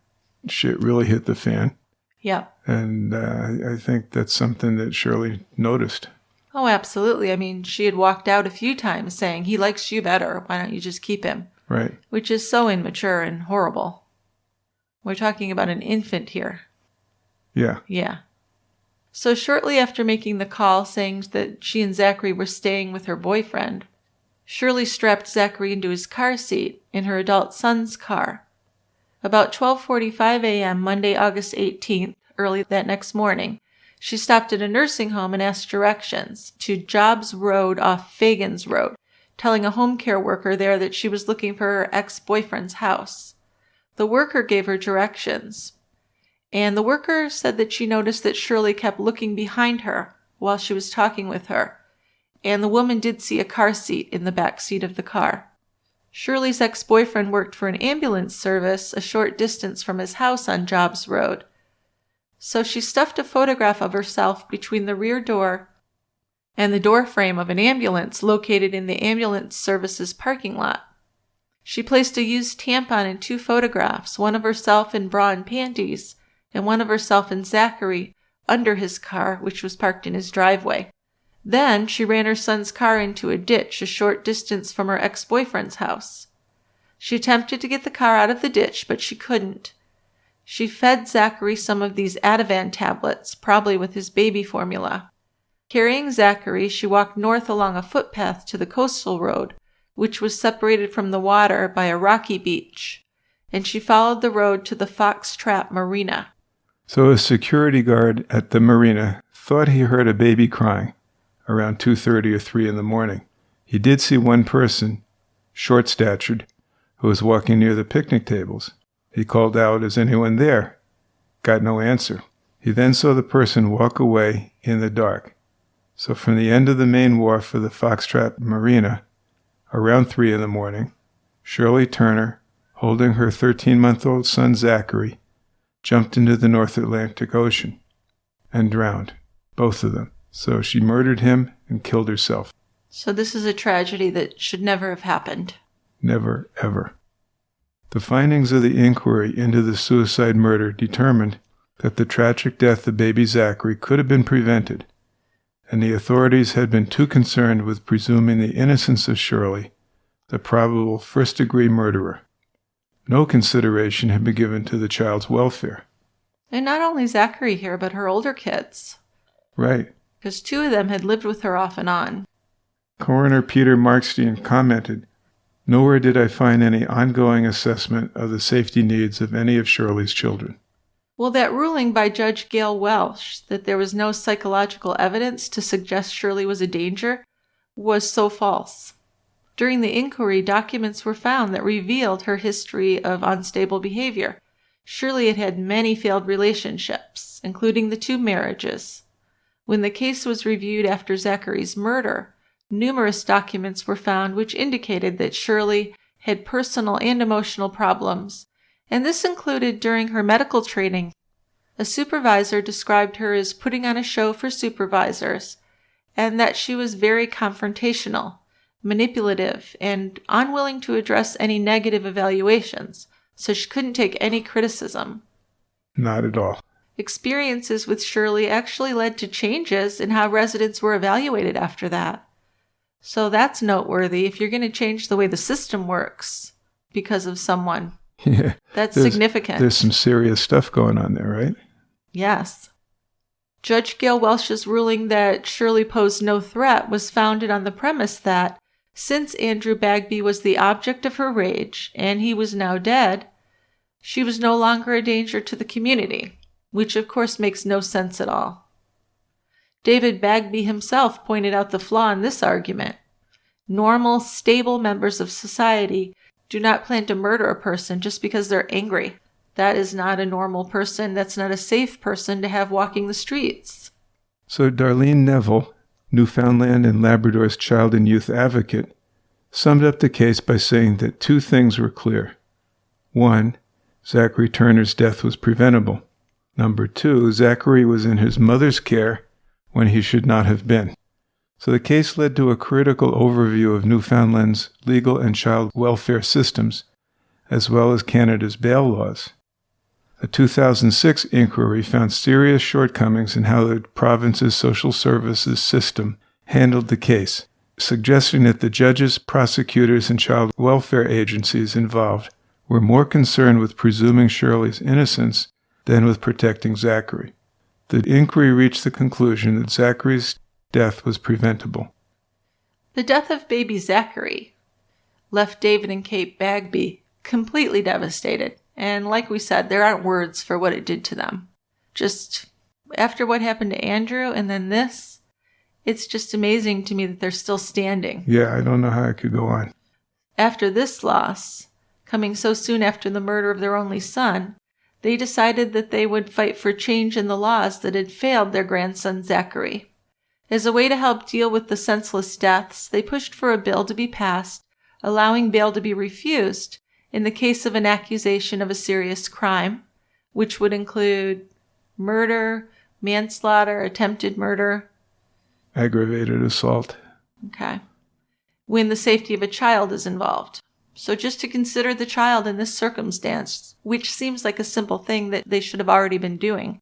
Shit really hit the fan. Yeah. And I think that's something that Shirley noticed. Oh, absolutely. I mean, she had walked out a few times saying, "He likes you better. Why don't you just keep him?" Right. Which is so immature and horrible. We're talking about an infant here. Yeah. Yeah. So shortly after making the call saying that she and Zachary were staying with her boyfriend, Shirley strapped Zachary into his car seat in her adult son's car. About 12:45 a.m. Monday, August 18th, early that next morning, she stopped at a nursing home and asked directions to Jobs Road off Fagans Road, telling a home care worker there that she was looking for her ex-boyfriend's house. The worker gave her directions, and the worker said that she noticed that Shirley kept looking behind her while she was talking with her, and the woman did see a car seat in the back seat of the car. Shirley's ex-boyfriend worked for an ambulance service a short distance from his house on Jobs Road, so she stuffed a photograph of herself between the rear door and the door frame of an ambulance located in the ambulance service's parking lot. She placed a used tampon in 2 photographs, one of herself in bra and panties, and one of herself and Zachary under his car, which was parked in his driveway. Then she ran her son's car into a ditch a short distance from her ex-boyfriend's house. She attempted to get the car out of the ditch, but she couldn't. She fed Zachary some of these Ativan tablets, probably with his baby formula. Carrying Zachary, she walked north along a footpath to the coastal road, which was separated from the water by a rocky beach, and she followed the road to the Fox Trap Marina. So a security guard at the marina thought he heard a baby crying around 2:30 or 3 in the morning. He did see one person, short-statured, who was walking near the picnic tables. He called out, "Is anyone there?" Got no answer. He then saw the person walk away in the dark. So from the end of the main wharf of the Foxtrot Marina, around 3 in the morning, Shirley Turner, holding her 13-month-old son Zachary, jumped into the North Atlantic Ocean and drowned, both of them. So she murdered him and killed herself. So this is a tragedy that should never have happened. Never, ever. The findings of the inquiry into the suicide murder determined that the tragic death of baby Zachary could have been prevented, and the authorities had been too concerned with presuming the innocence of Shirley, the probable first-degree murderer. No consideration had been given to the child's welfare. And not only Zachary here, but her older kids. Right. Because 2 of them had lived with her off and on. Coroner Peter Markstein commented, "Nowhere did I find any ongoing assessment of the safety needs of any of Shirley's children." Well, that ruling by Judge Gail Welsh that there was no psychological evidence to suggest Shirley was a danger was so false. During the inquiry, documents were found that revealed her history of unstable behavior. Shirley had had many failed relationships, including the 2 marriages. When the case was reviewed after Zachary's murder, numerous documents were found which indicated that Shirley had personal and emotional problems, and this included during her medical training. A supervisor described her as putting on a show for supervisors, and that she was very confrontational, manipulative, and unwilling to address any negative evaluations, so she couldn't take any criticism. Not at all. Experiences with Shirley actually led to changes in how residents were evaluated after that. So that's noteworthy if you're going to change the way the system works because of someone. Yeah. That's significant. There's some serious stuff going on there, right? Yes. Judge Gail Welsh's ruling that Shirley posed no threat was founded on the premise that since Andrew Bagby was the object of her rage and he was now dead, she was no longer a danger to the community, which of course makes no sense at all. David Bagby himself pointed out the flaw in this argument. Normal, stable members of society do not plan to murder a person just because they're angry. That is not a normal person. That's not a safe person to have walking the streets. So Darlene Neville, Newfoundland and Labrador's child and youth advocate, summed up the case by saying that 2 things were clear. 1, Zachary Turner's death was preventable. Number 2, Zachary was in his mother's care when he should not have been. So the case led to a critical overview of Newfoundland's legal and child welfare systems, as well as Canada's bail laws. A 2006 inquiry found serious shortcomings in how the province's social services system handled the case, suggesting that the judges, prosecutors, and child welfare agencies involved were more concerned with presuming Shirley's innocence than with protecting Zachary. The inquiry reached the conclusion that Zachary's death was preventable. The death of baby Zachary left David and Kate Bagby completely devastated. And like we said, there aren't words for what it did to them. Just after what happened to Andrew and then this, it's just amazing to me that they're still standing. Yeah, I don't know how it could go on. After this loss, coming so soon after the murder of their only son, they decided that they would fight for change in the laws that had failed their grandson Zachary. As a way to help deal with the senseless deaths, they pushed for a bill to be passed, allowing bail to be refused in the case of an accusation of a serious crime, which would include murder, manslaughter, attempted murder, aggravated assault. Okay. When the safety of a child is involved. So just to consider the child in this circumstance, which seems like a simple thing that they should have already been doing.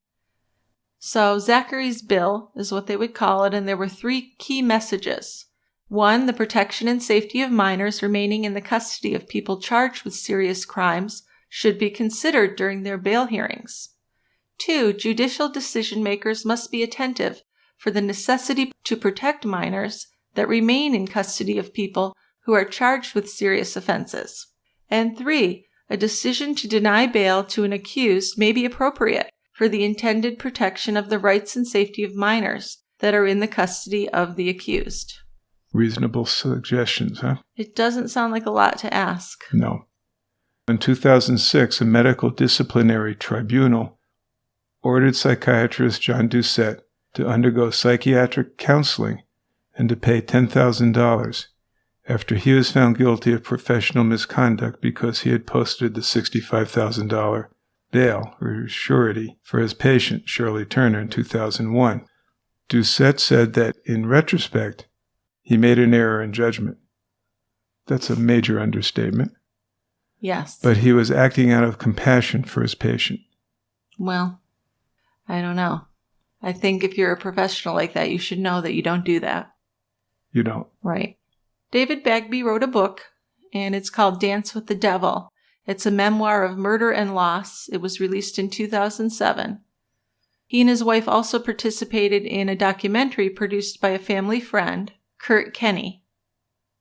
So Zachary's bill is what they would call it, and there were 3 key messages. 1, the protection and safety of minors remaining in the custody of people charged with serious crimes should be considered during their bail hearings. 2, judicial decision makers must be attentive for the necessity to protect minors that remain in custody of people who are charged with serious offenses. And 3, a decision to deny bail to an accused may be appropriate for the intended protection of the rights and safety of minors that are in the custody of the accused. Reasonable suggestions, huh? It doesn't sound like a lot to ask. No. In 2006, a medical disciplinary tribunal ordered psychiatrist John Doucette to undergo psychiatric counseling and to pay $10,000 after he was found guilty of professional misconduct because he had posted the $65,000 bail or surety for his patient, Shirley Turner, in 2001. Doucette said that, in retrospect, he made an error in judgment. That's a major understatement. Yes. But he was acting out of compassion for his patient. Well, I don't know. I think if you're a professional like that, you should know that you don't do that. You don't. Right. David Bagby wrote a book, and it's called Dance with the Devil. It's a memoir of murder and loss. It was released in 2007. He and his wife also participated in a documentary produced by a family friend, Kurt Kenny.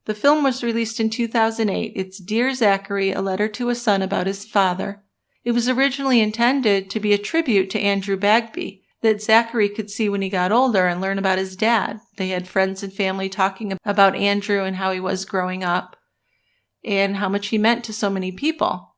The film was released in 2008. It's Dear Zachary, a letter to a son about his father. It was originally intended to be a tribute to Andrew Bagby that Zachary could see when he got older and learn about his dad. They had friends and family talking about Andrew and how he was growing up and how much he meant to so many people.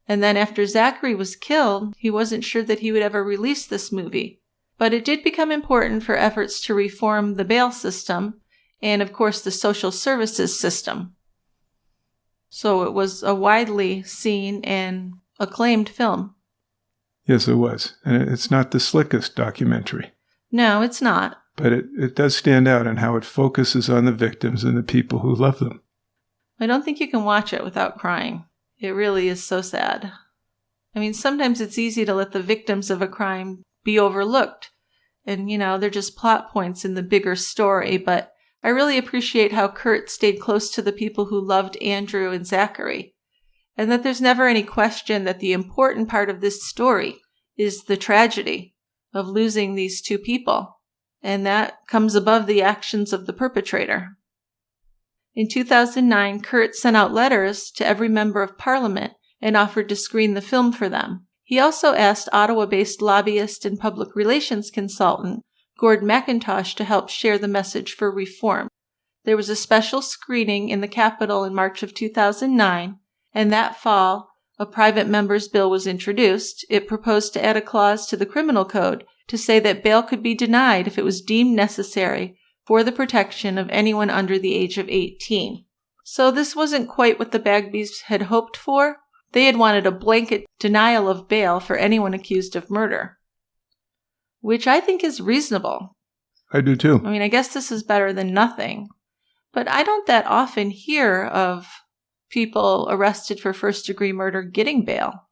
And then after Zachary was killed, he wasn't sure that he would ever release this movie. But it did become important for efforts to reform the bail system and, of course, the social services system. So it was a widely seen and acclaimed film. Yes, it was. And it's not the slickest documentary. No, it's not. But it does stand out in how it focuses on the victims and the people who love them. I don't think you can watch it without crying. It really is so sad. I mean, sometimes it's easy to let the victims of a crime be overlooked. And, they're just plot points in the bigger story. But I really appreciate how Kurt stayed close to the people who loved Andrew and Zachary. And that there's never any question that the important part of this story is the tragedy of losing these 2 people. And that comes above the actions of the perpetrator. In 2009, Kurt sent out letters to every member of Parliament and offered to screen the film for them. He also asked Ottawa-based lobbyist and public relations consultant Gord McIntosh to help share the message for reform. There was a special screening in the Capitol in March of 2009, and that fall, a private member's bill was introduced. It proposed to add a clause to the criminal code to say that bail could be denied if it was deemed necessary for the protection of anyone under the age of 18. So this wasn't quite what the Bagbys had hoped for. They had wanted a blanket denial of bail for anyone accused of murder, which I think is reasonable. I do too. I mean, I guess this is better than nothing. But I don't that often hear of people arrested for first-degree murder getting bail.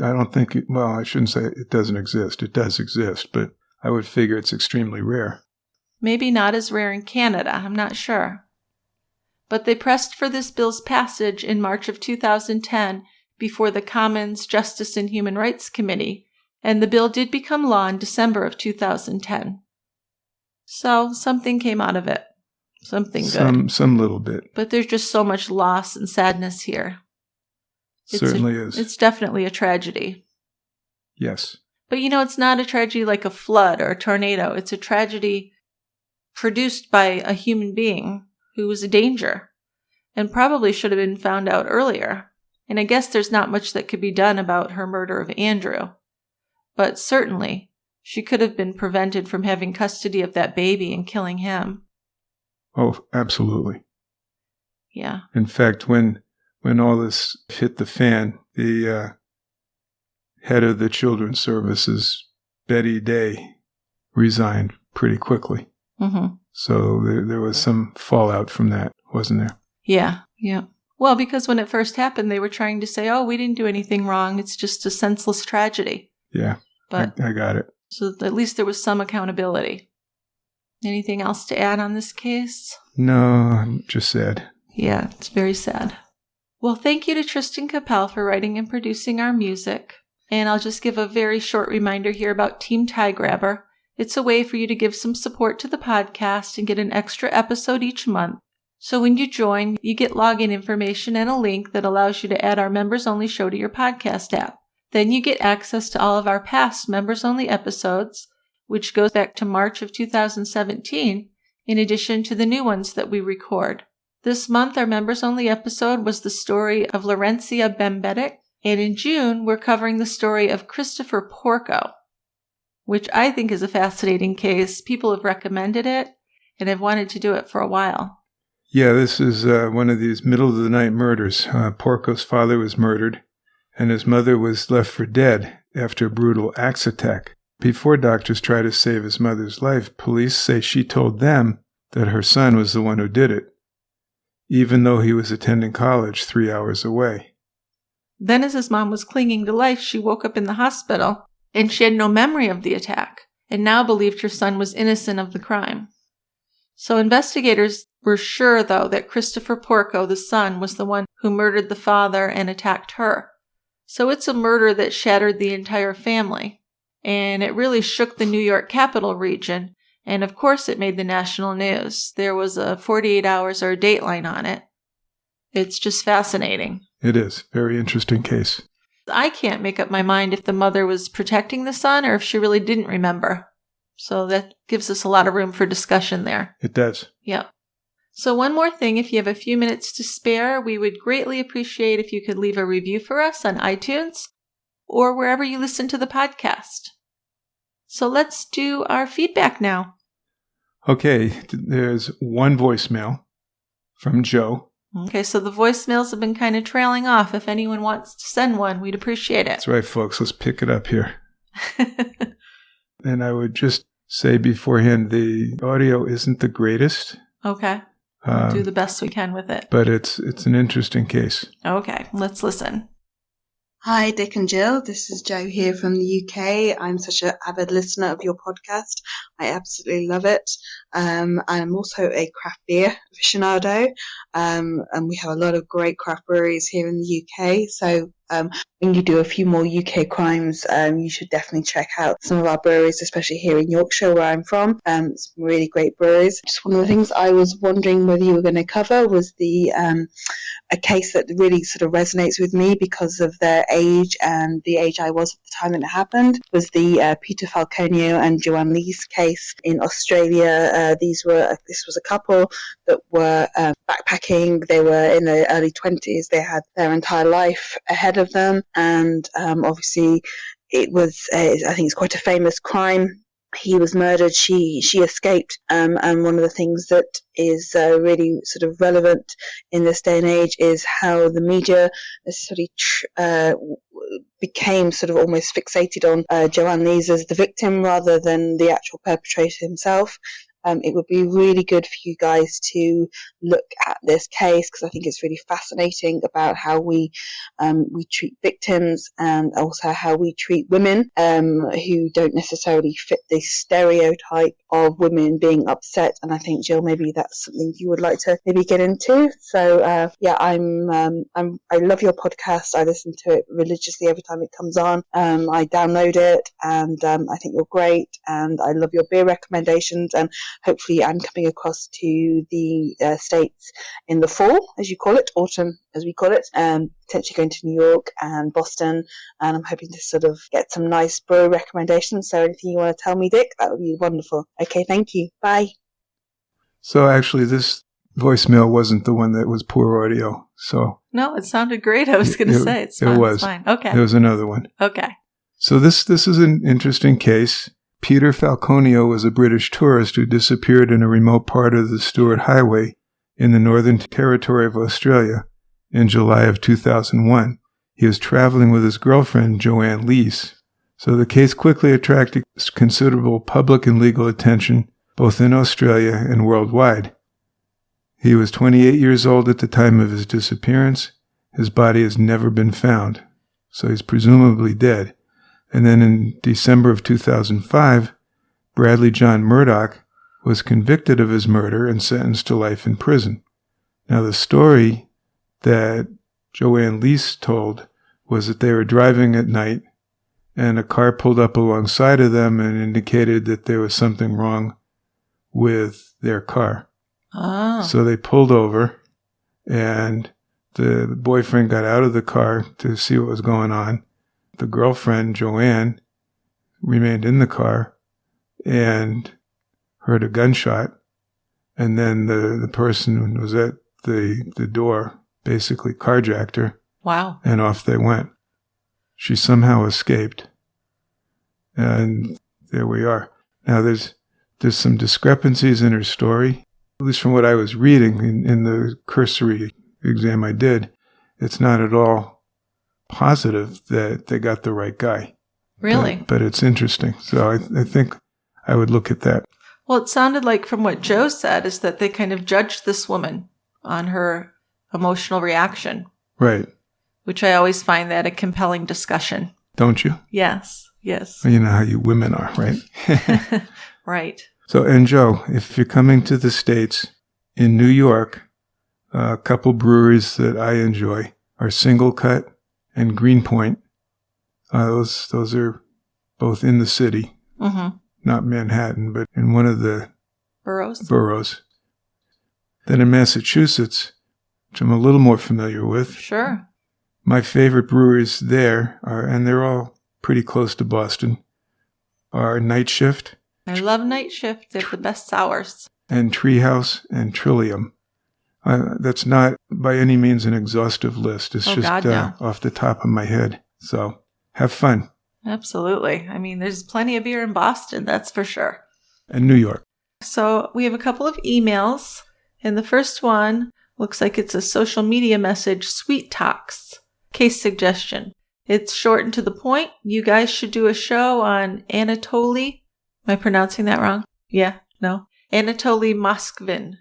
I don't think, I shouldn't say it doesn't exist. It does exist, but I would figure it's extremely rare. Maybe not as rare in Canada, I'm not sure. But they pressed for this bill's passage in March of 2010 before the Commons Justice and Human Rights Committee, and the bill did become law in December of 2010. So something came out of it. Something good. Some little bit. But there's just so much loss and sadness here. Certainly is. It's definitely a tragedy. Yes. But it's not a tragedy like a flood or a tornado. It's a tragedy produced by a human being who was a danger and probably should have been found out earlier. And I guess there's not much that could be done about her murder of Andrew. But certainly, she could have been prevented from having custody of that baby and killing him. Oh, absolutely. Yeah. In fact, when all this hit the fan, the head of the Children's Services, Betty Day, resigned pretty quickly. Mm-hmm. So there was some fallout from that, wasn't there? Yeah. Well, because when it first happened, they were trying to say, oh, we didn't do anything wrong. It's just a senseless tragedy. Yeah, but I got it. So at least there was some accountability. Anything else to add on this case? No, I'm just sad. Yeah, it's very sad. Well, thank you to Tristan Capel for writing and producing our music. And I'll just give a very short reminder here about Team Tie Grabber. It's a way for you to give some support to the podcast and get an extra episode each month. So when you join, you get login information and a link that allows you to add our members-only show to your podcast app. Then you get access to all of our past members-only episodes, which goes back to March of 2017, in addition to the new ones that we record. This month, our members-only episode was the story of Laurencia Bembetic, and in June, we're covering the story of Christopher Porco, which I think is a fascinating case. People have recommended it, and have wanted to do it for a while. Yeah, this is one of these middle-of-the-night murders. Porco's father was murdered, and his mother was left for dead after a brutal axe attack. Before doctors try to save his mother's life, police say she told them that her son was the one who did it, even though he was attending college 3 hours away. Then as his mom was clinging to life, she woke up in the hospital, and she had no memory of the attack, and now believed her son was innocent of the crime. So investigators were sure, though, that Christopher Porco, the son, was the one who murdered the father and attacked her. So it's a murder that shattered the entire family. And it really shook the New York capital region. And of course it made the national news. There was a 48 hours or a dateline on it. It's just fascinating. It is. Very interesting case. I can't make up my mind if the mother was protecting the son or if she really didn't remember. So that gives us a lot of room for discussion there. It does. Yep. So one more thing, if you have a few minutes to spare, we would greatly appreciate if you could leave a review for us on iTunes or wherever you listen to the podcast. So let's do our feedback now. Okay, there's one voicemail from Joe. Okay, so the voicemails have been kind of trailing off. If anyone wants to send one, we'd appreciate it. That's right, folks. Let's pick it up here. And I would just say beforehand, the audio isn't the greatest. Okay. We'll do the best we can with it. But it's an interesting case. Okay, let's listen. Hi, Dick and Jill. This is Jo here from the UK. I'm such an avid listener of your podcast. I absolutely love it. I'm also a craft beer aficionado, and we have a lot of great craft breweries here in the UK. So when you do a few more UK crimes, you should definitely check out some of our breweries, especially here in Yorkshire, where I'm from. Some really great breweries. Just one of the things I was wondering whether you were going to cover was a case that really sort of resonates with me because of their age and the age I was at the time that it happened, was the Peter Falconio and Joanne Lee's case in Australia. This was a couple that were backpacking. They were in their early 20s. They had their entire life ahead of them. And obviously it was, I think it's quite a famous crime. He was murdered, she escaped, and one of the things that is really sort of relevant in this day and age is how the media necessarily became sort of almost fixated on Joanne Lees as the victim rather than the actual perpetrator himself. it would be really good for you guys to look at this case, because I think it's really fascinating about how we treat victims, and also how we treat women who don't necessarily fit the stereotype of women being upset. And I think, Jill, maybe that's something you would like to maybe get into. So I love your podcast. I listen to it religiously every time it comes on. I download it, and I think you're great, and I love your beer recommendations, and hopefully I'm coming across to the States in the fall, as you call it, autumn as we call it, potentially going to New York and Boston, and I'm hoping to sort of get some nice brew recommendations. So anything you want to tell me, Dick, that would be wonderful. Okay, thank you. Bye. So actually, this voicemail wasn't the one that was poor audio. So No, it sounded great. I was going to say it's fine. It was. It's fine. Okay. There was another one. Okay. So this is an interesting case. Peter Falconio was a British tourist who disappeared in a remote part of the Stewart Highway in the Northern Territory of Australia in July of 2001. He was traveling with his girlfriend, Joanne Lees. So the case quickly attracted considerable public and legal attention, both in Australia and worldwide. He was 28 years old at the time of his disappearance. His body has never been found, so he's presumably dead. And then in December of 2005, Bradley John Murdoch was convicted of his murder and sentenced to life in prison. Now, the story that Joanne Lees told was that they were driving at night and a car pulled up alongside of them and indicated that there was something wrong with their car. Oh. So they pulled over, and the boyfriend got out of the car to see what was going on. The girlfriend, Joanne, remained in the car and heard a gunshot. And then the person who was at the door basically carjacked her. Wow. And off they went. She somehow escaped. And there we are. Now there's some discrepancies in her story. At least from what I was reading in the cursory exam I did, it's not at all positive that they got the right guy. Really? But it's interesting. So I think I would look at that. Well, it sounded like from what Joe said is that they kind of judged this woman on her emotional reaction. Right. Which I always find that a compelling discussion. Don't you? Yes. Yes. Well, you know how you women are, right? Right. So, and Joe, if you're coming to the States, in New York, a couple breweries that I enjoy are Single Cut and Greenpoint. Those are both in the city, not Manhattan, but in one of the boroughs. Then in Massachusetts, which I'm a little more familiar with. Sure. My favorite breweries there are, and they're all pretty close to Boston, are Night Shift. I love Night Shift. They're the best sours. And Treehouse and Trillium. That's not by any means an exhaustive list. It's no. Off the top of my head. So have fun. Absolutely. I mean, there's plenty of beer in Boston, that's for sure. And New York. So we have a couple of emails. And the first one looks like it's a social media message, Sweet Talks. Case suggestion. It's short and to the point. You guys should do a show on Anatoly. Am I pronouncing that wrong? Yeah? No? Anatoly Moskvin.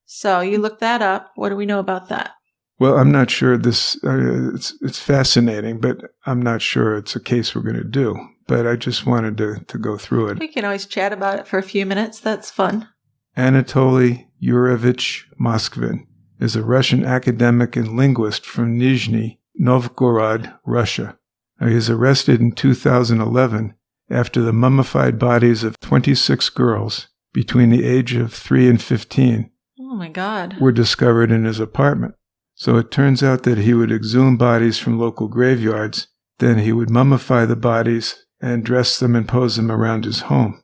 So you look that up. What do we know about that? Well, I'm not sure this, it's fascinating, but I'm not sure it's a case we're going to do. But I just wanted to go through it. We can always chat about it for a few minutes. That's fun. Anatoly Yurevich Moskvin is a Russian academic and linguist from Nizhny Novgorod, Russia. Now, he was arrested in 2011 after the mummified bodies of 26 girls between the age of 3 and 15 oh my God. were discovered in his apartment. So it turns out that he would exhume bodies from local graveyards, then he would mummify the bodies and dress them and pose them around his home.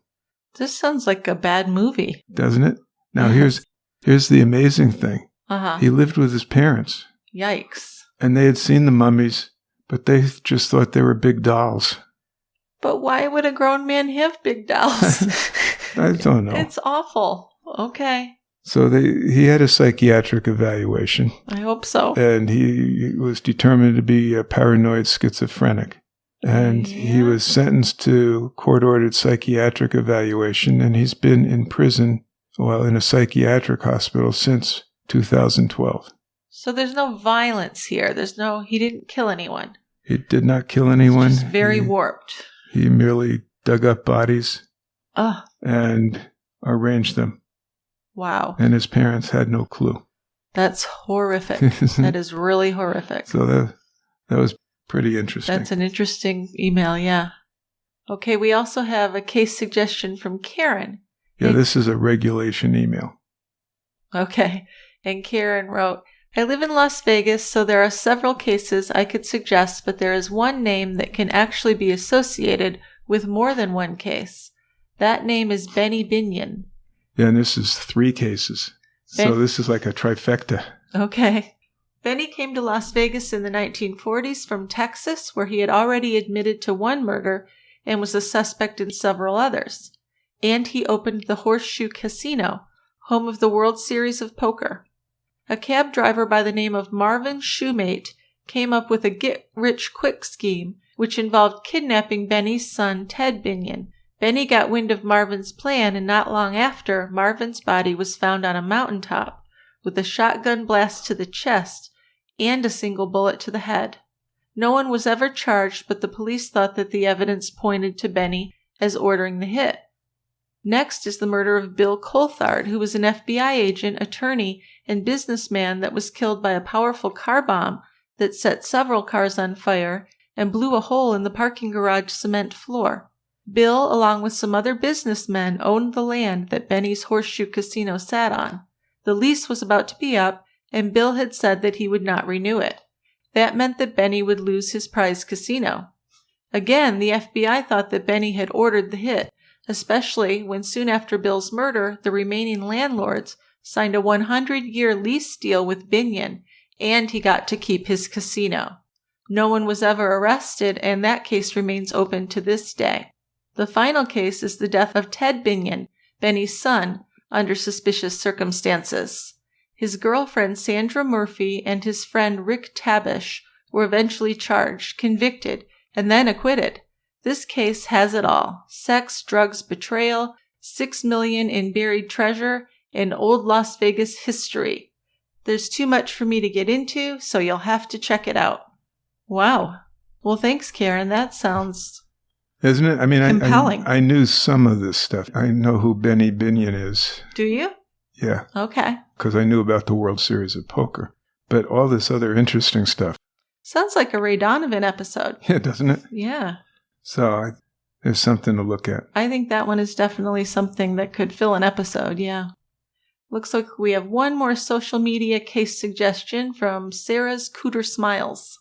This sounds like a bad movie. Doesn't it? Now here's the amazing thing. He lived with his parents. Yikes. And they had seen the mummies, but they just thought they were big dolls. But why would a grown man have big dolls? I don't know. It's awful. Okay. So he had a psychiatric evaluation. I hope so. And he was determined to be a paranoid schizophrenic. And he was sentenced to court-ordered psychiatric evaluation, and he's been in prison, in a psychiatric hospital since 2012. So there's no violence here. He didn't kill anyone. He did not kill anyone. It's just very warped. He merely dug up bodies and arranged them. Wow. And his parents had no clue. That's horrific. That is really horrific. So that was pretty interesting. That's an interesting email, yeah. Okay, we also have a case suggestion from Karen. Yeah, this is a regulation email. Okay. And Karen wrote, I live in Las Vegas, so there are several cases I could suggest, but there is one name that can actually be associated with more than one case. That name is Benny Binion. Yeah, and this is 3 cases. So this is like a trifecta. Okay. Benny came to Las Vegas in the 1940s from Texas, where he had already admitted to one murder and was a suspect in several others. And he opened the Horseshoe Casino, home of the World Series of Poker. A cab driver by the name of Marvin Shoemate came up with a get-rich-quick scheme, which involved kidnapping Benny's son, Ted Binion. Benny got wind of Marvin's plan, and not long after, Marvin's body was found on a mountaintop with a shotgun blast to the chest and a single bullet to the head. No one was ever charged, but the police thought that the evidence pointed to Benny as ordering the hit. Next is the murder of Bill Coulthard, who was an FBI agent, attorney, and businessman that was killed by a powerful car bomb that set several cars on fire and blew a hole in the parking garage cement floor. Bill, along with some other businessmen, owned the land that Benny's Horseshoe Casino sat on. The lease was about to be up, and Bill had said that he would not renew it. That meant that Benny would lose his prize casino. Again, the FBI thought that Benny had ordered the hit, especially when soon after Bill's murder, the remaining landlords signed a 100-year lease deal with Binion, and he got to keep his casino. No one was ever arrested, and that case remains open to this day. The final case is the death of Ted Binion, Benny's son, under suspicious circumstances. His girlfriend Sandra Murphy and his friend Rick Tabish were eventually charged, convicted, and then acquitted. This case has it all: sex, drugs, betrayal, $6 million in buried treasure, and old Las Vegas history. There's too much for me to get into, so you'll have to check it out. Wow. Well, thanks, Karen. That sounds... Isn't it? I mean, compelling. I knew some of this stuff. I know who Benny Binion is. Do you? Yeah. Okay. Because I knew about the World Series of Poker. But all this other interesting stuff. Sounds like a Ray Donovan episode. Yeah, doesn't it? Yeah. So there's something to look at. I think that one is definitely something that could fill an episode, yeah. Looks like we have one more social media case suggestion from Sarah's Cooter Smiles.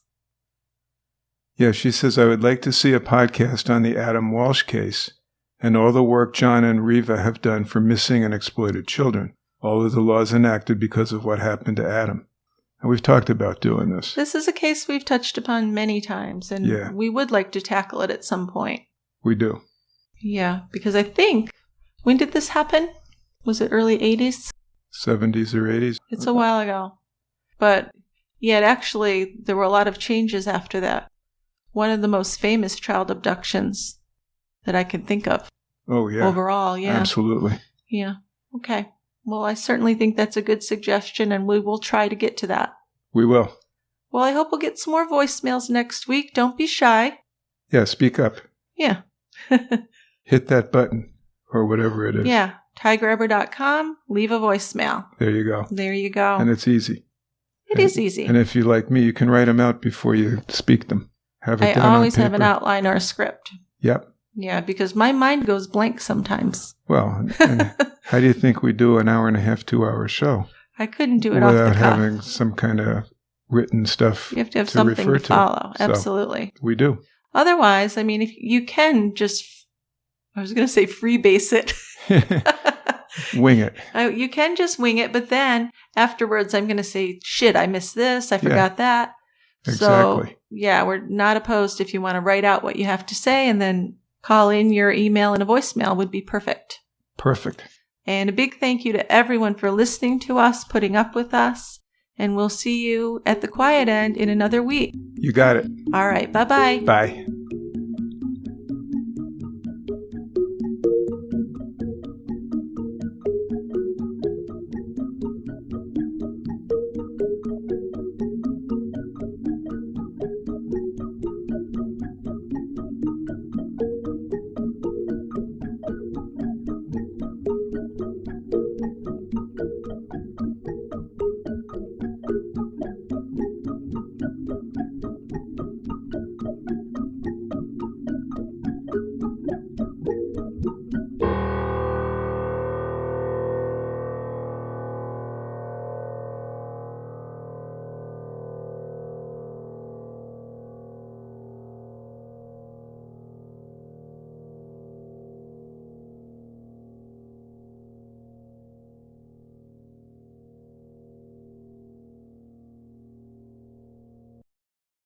Yeah, she says, I would like to see a podcast on the Adam Walsh case and all the work John and Reva have done for missing and exploited children. All of the laws enacted because of what happened to Adam. And we've talked about doing this. This is a case we've touched upon many times, and we would like to tackle it at some point. We do. Yeah, because I think, when did this happen? Was it early 80s? 70s or 80s? It's a while ago. But, yeah, actually, there were a lot of changes after that. One of the most famous child abductions that I can think of. Oh, yeah. Overall, yeah. Absolutely. Yeah. Okay. Well, I certainly think that's a good suggestion, and we will try to get to that. We will. Well, I hope we'll get some more voicemails next week. Don't be shy. Yeah, speak up. Yeah. Hit that button, or whatever it is. Yeah. TieGrabber.com, leave a voicemail. There you go. There you go. And it's easy. It is easy. And if you like me, you can write them out before you speak them. Have it down I always on have an paper. outline or a script. Yep. Yeah, because my mind goes blank sometimes. Well, and how do you think we do an hour and a half, 2-hour show? I couldn't do it off the cuff. Without having some kind of written stuff. You have to have something to follow. So absolutely. We do. Otherwise, I mean, if you can just, I was going to say freebase it. Wing it. You can just wing it, but then afterwards I'm going to say, shit, I missed this, I forgot that. Exactly. So, yeah, we're not opposed if you want to write out what you have to say and then call in your email and a voicemail would be perfect. Perfect. And a big thank you to everyone for listening to us, putting up with us, and we'll see you at the quiet end in another week. You got it. All right, bye-bye. Bye.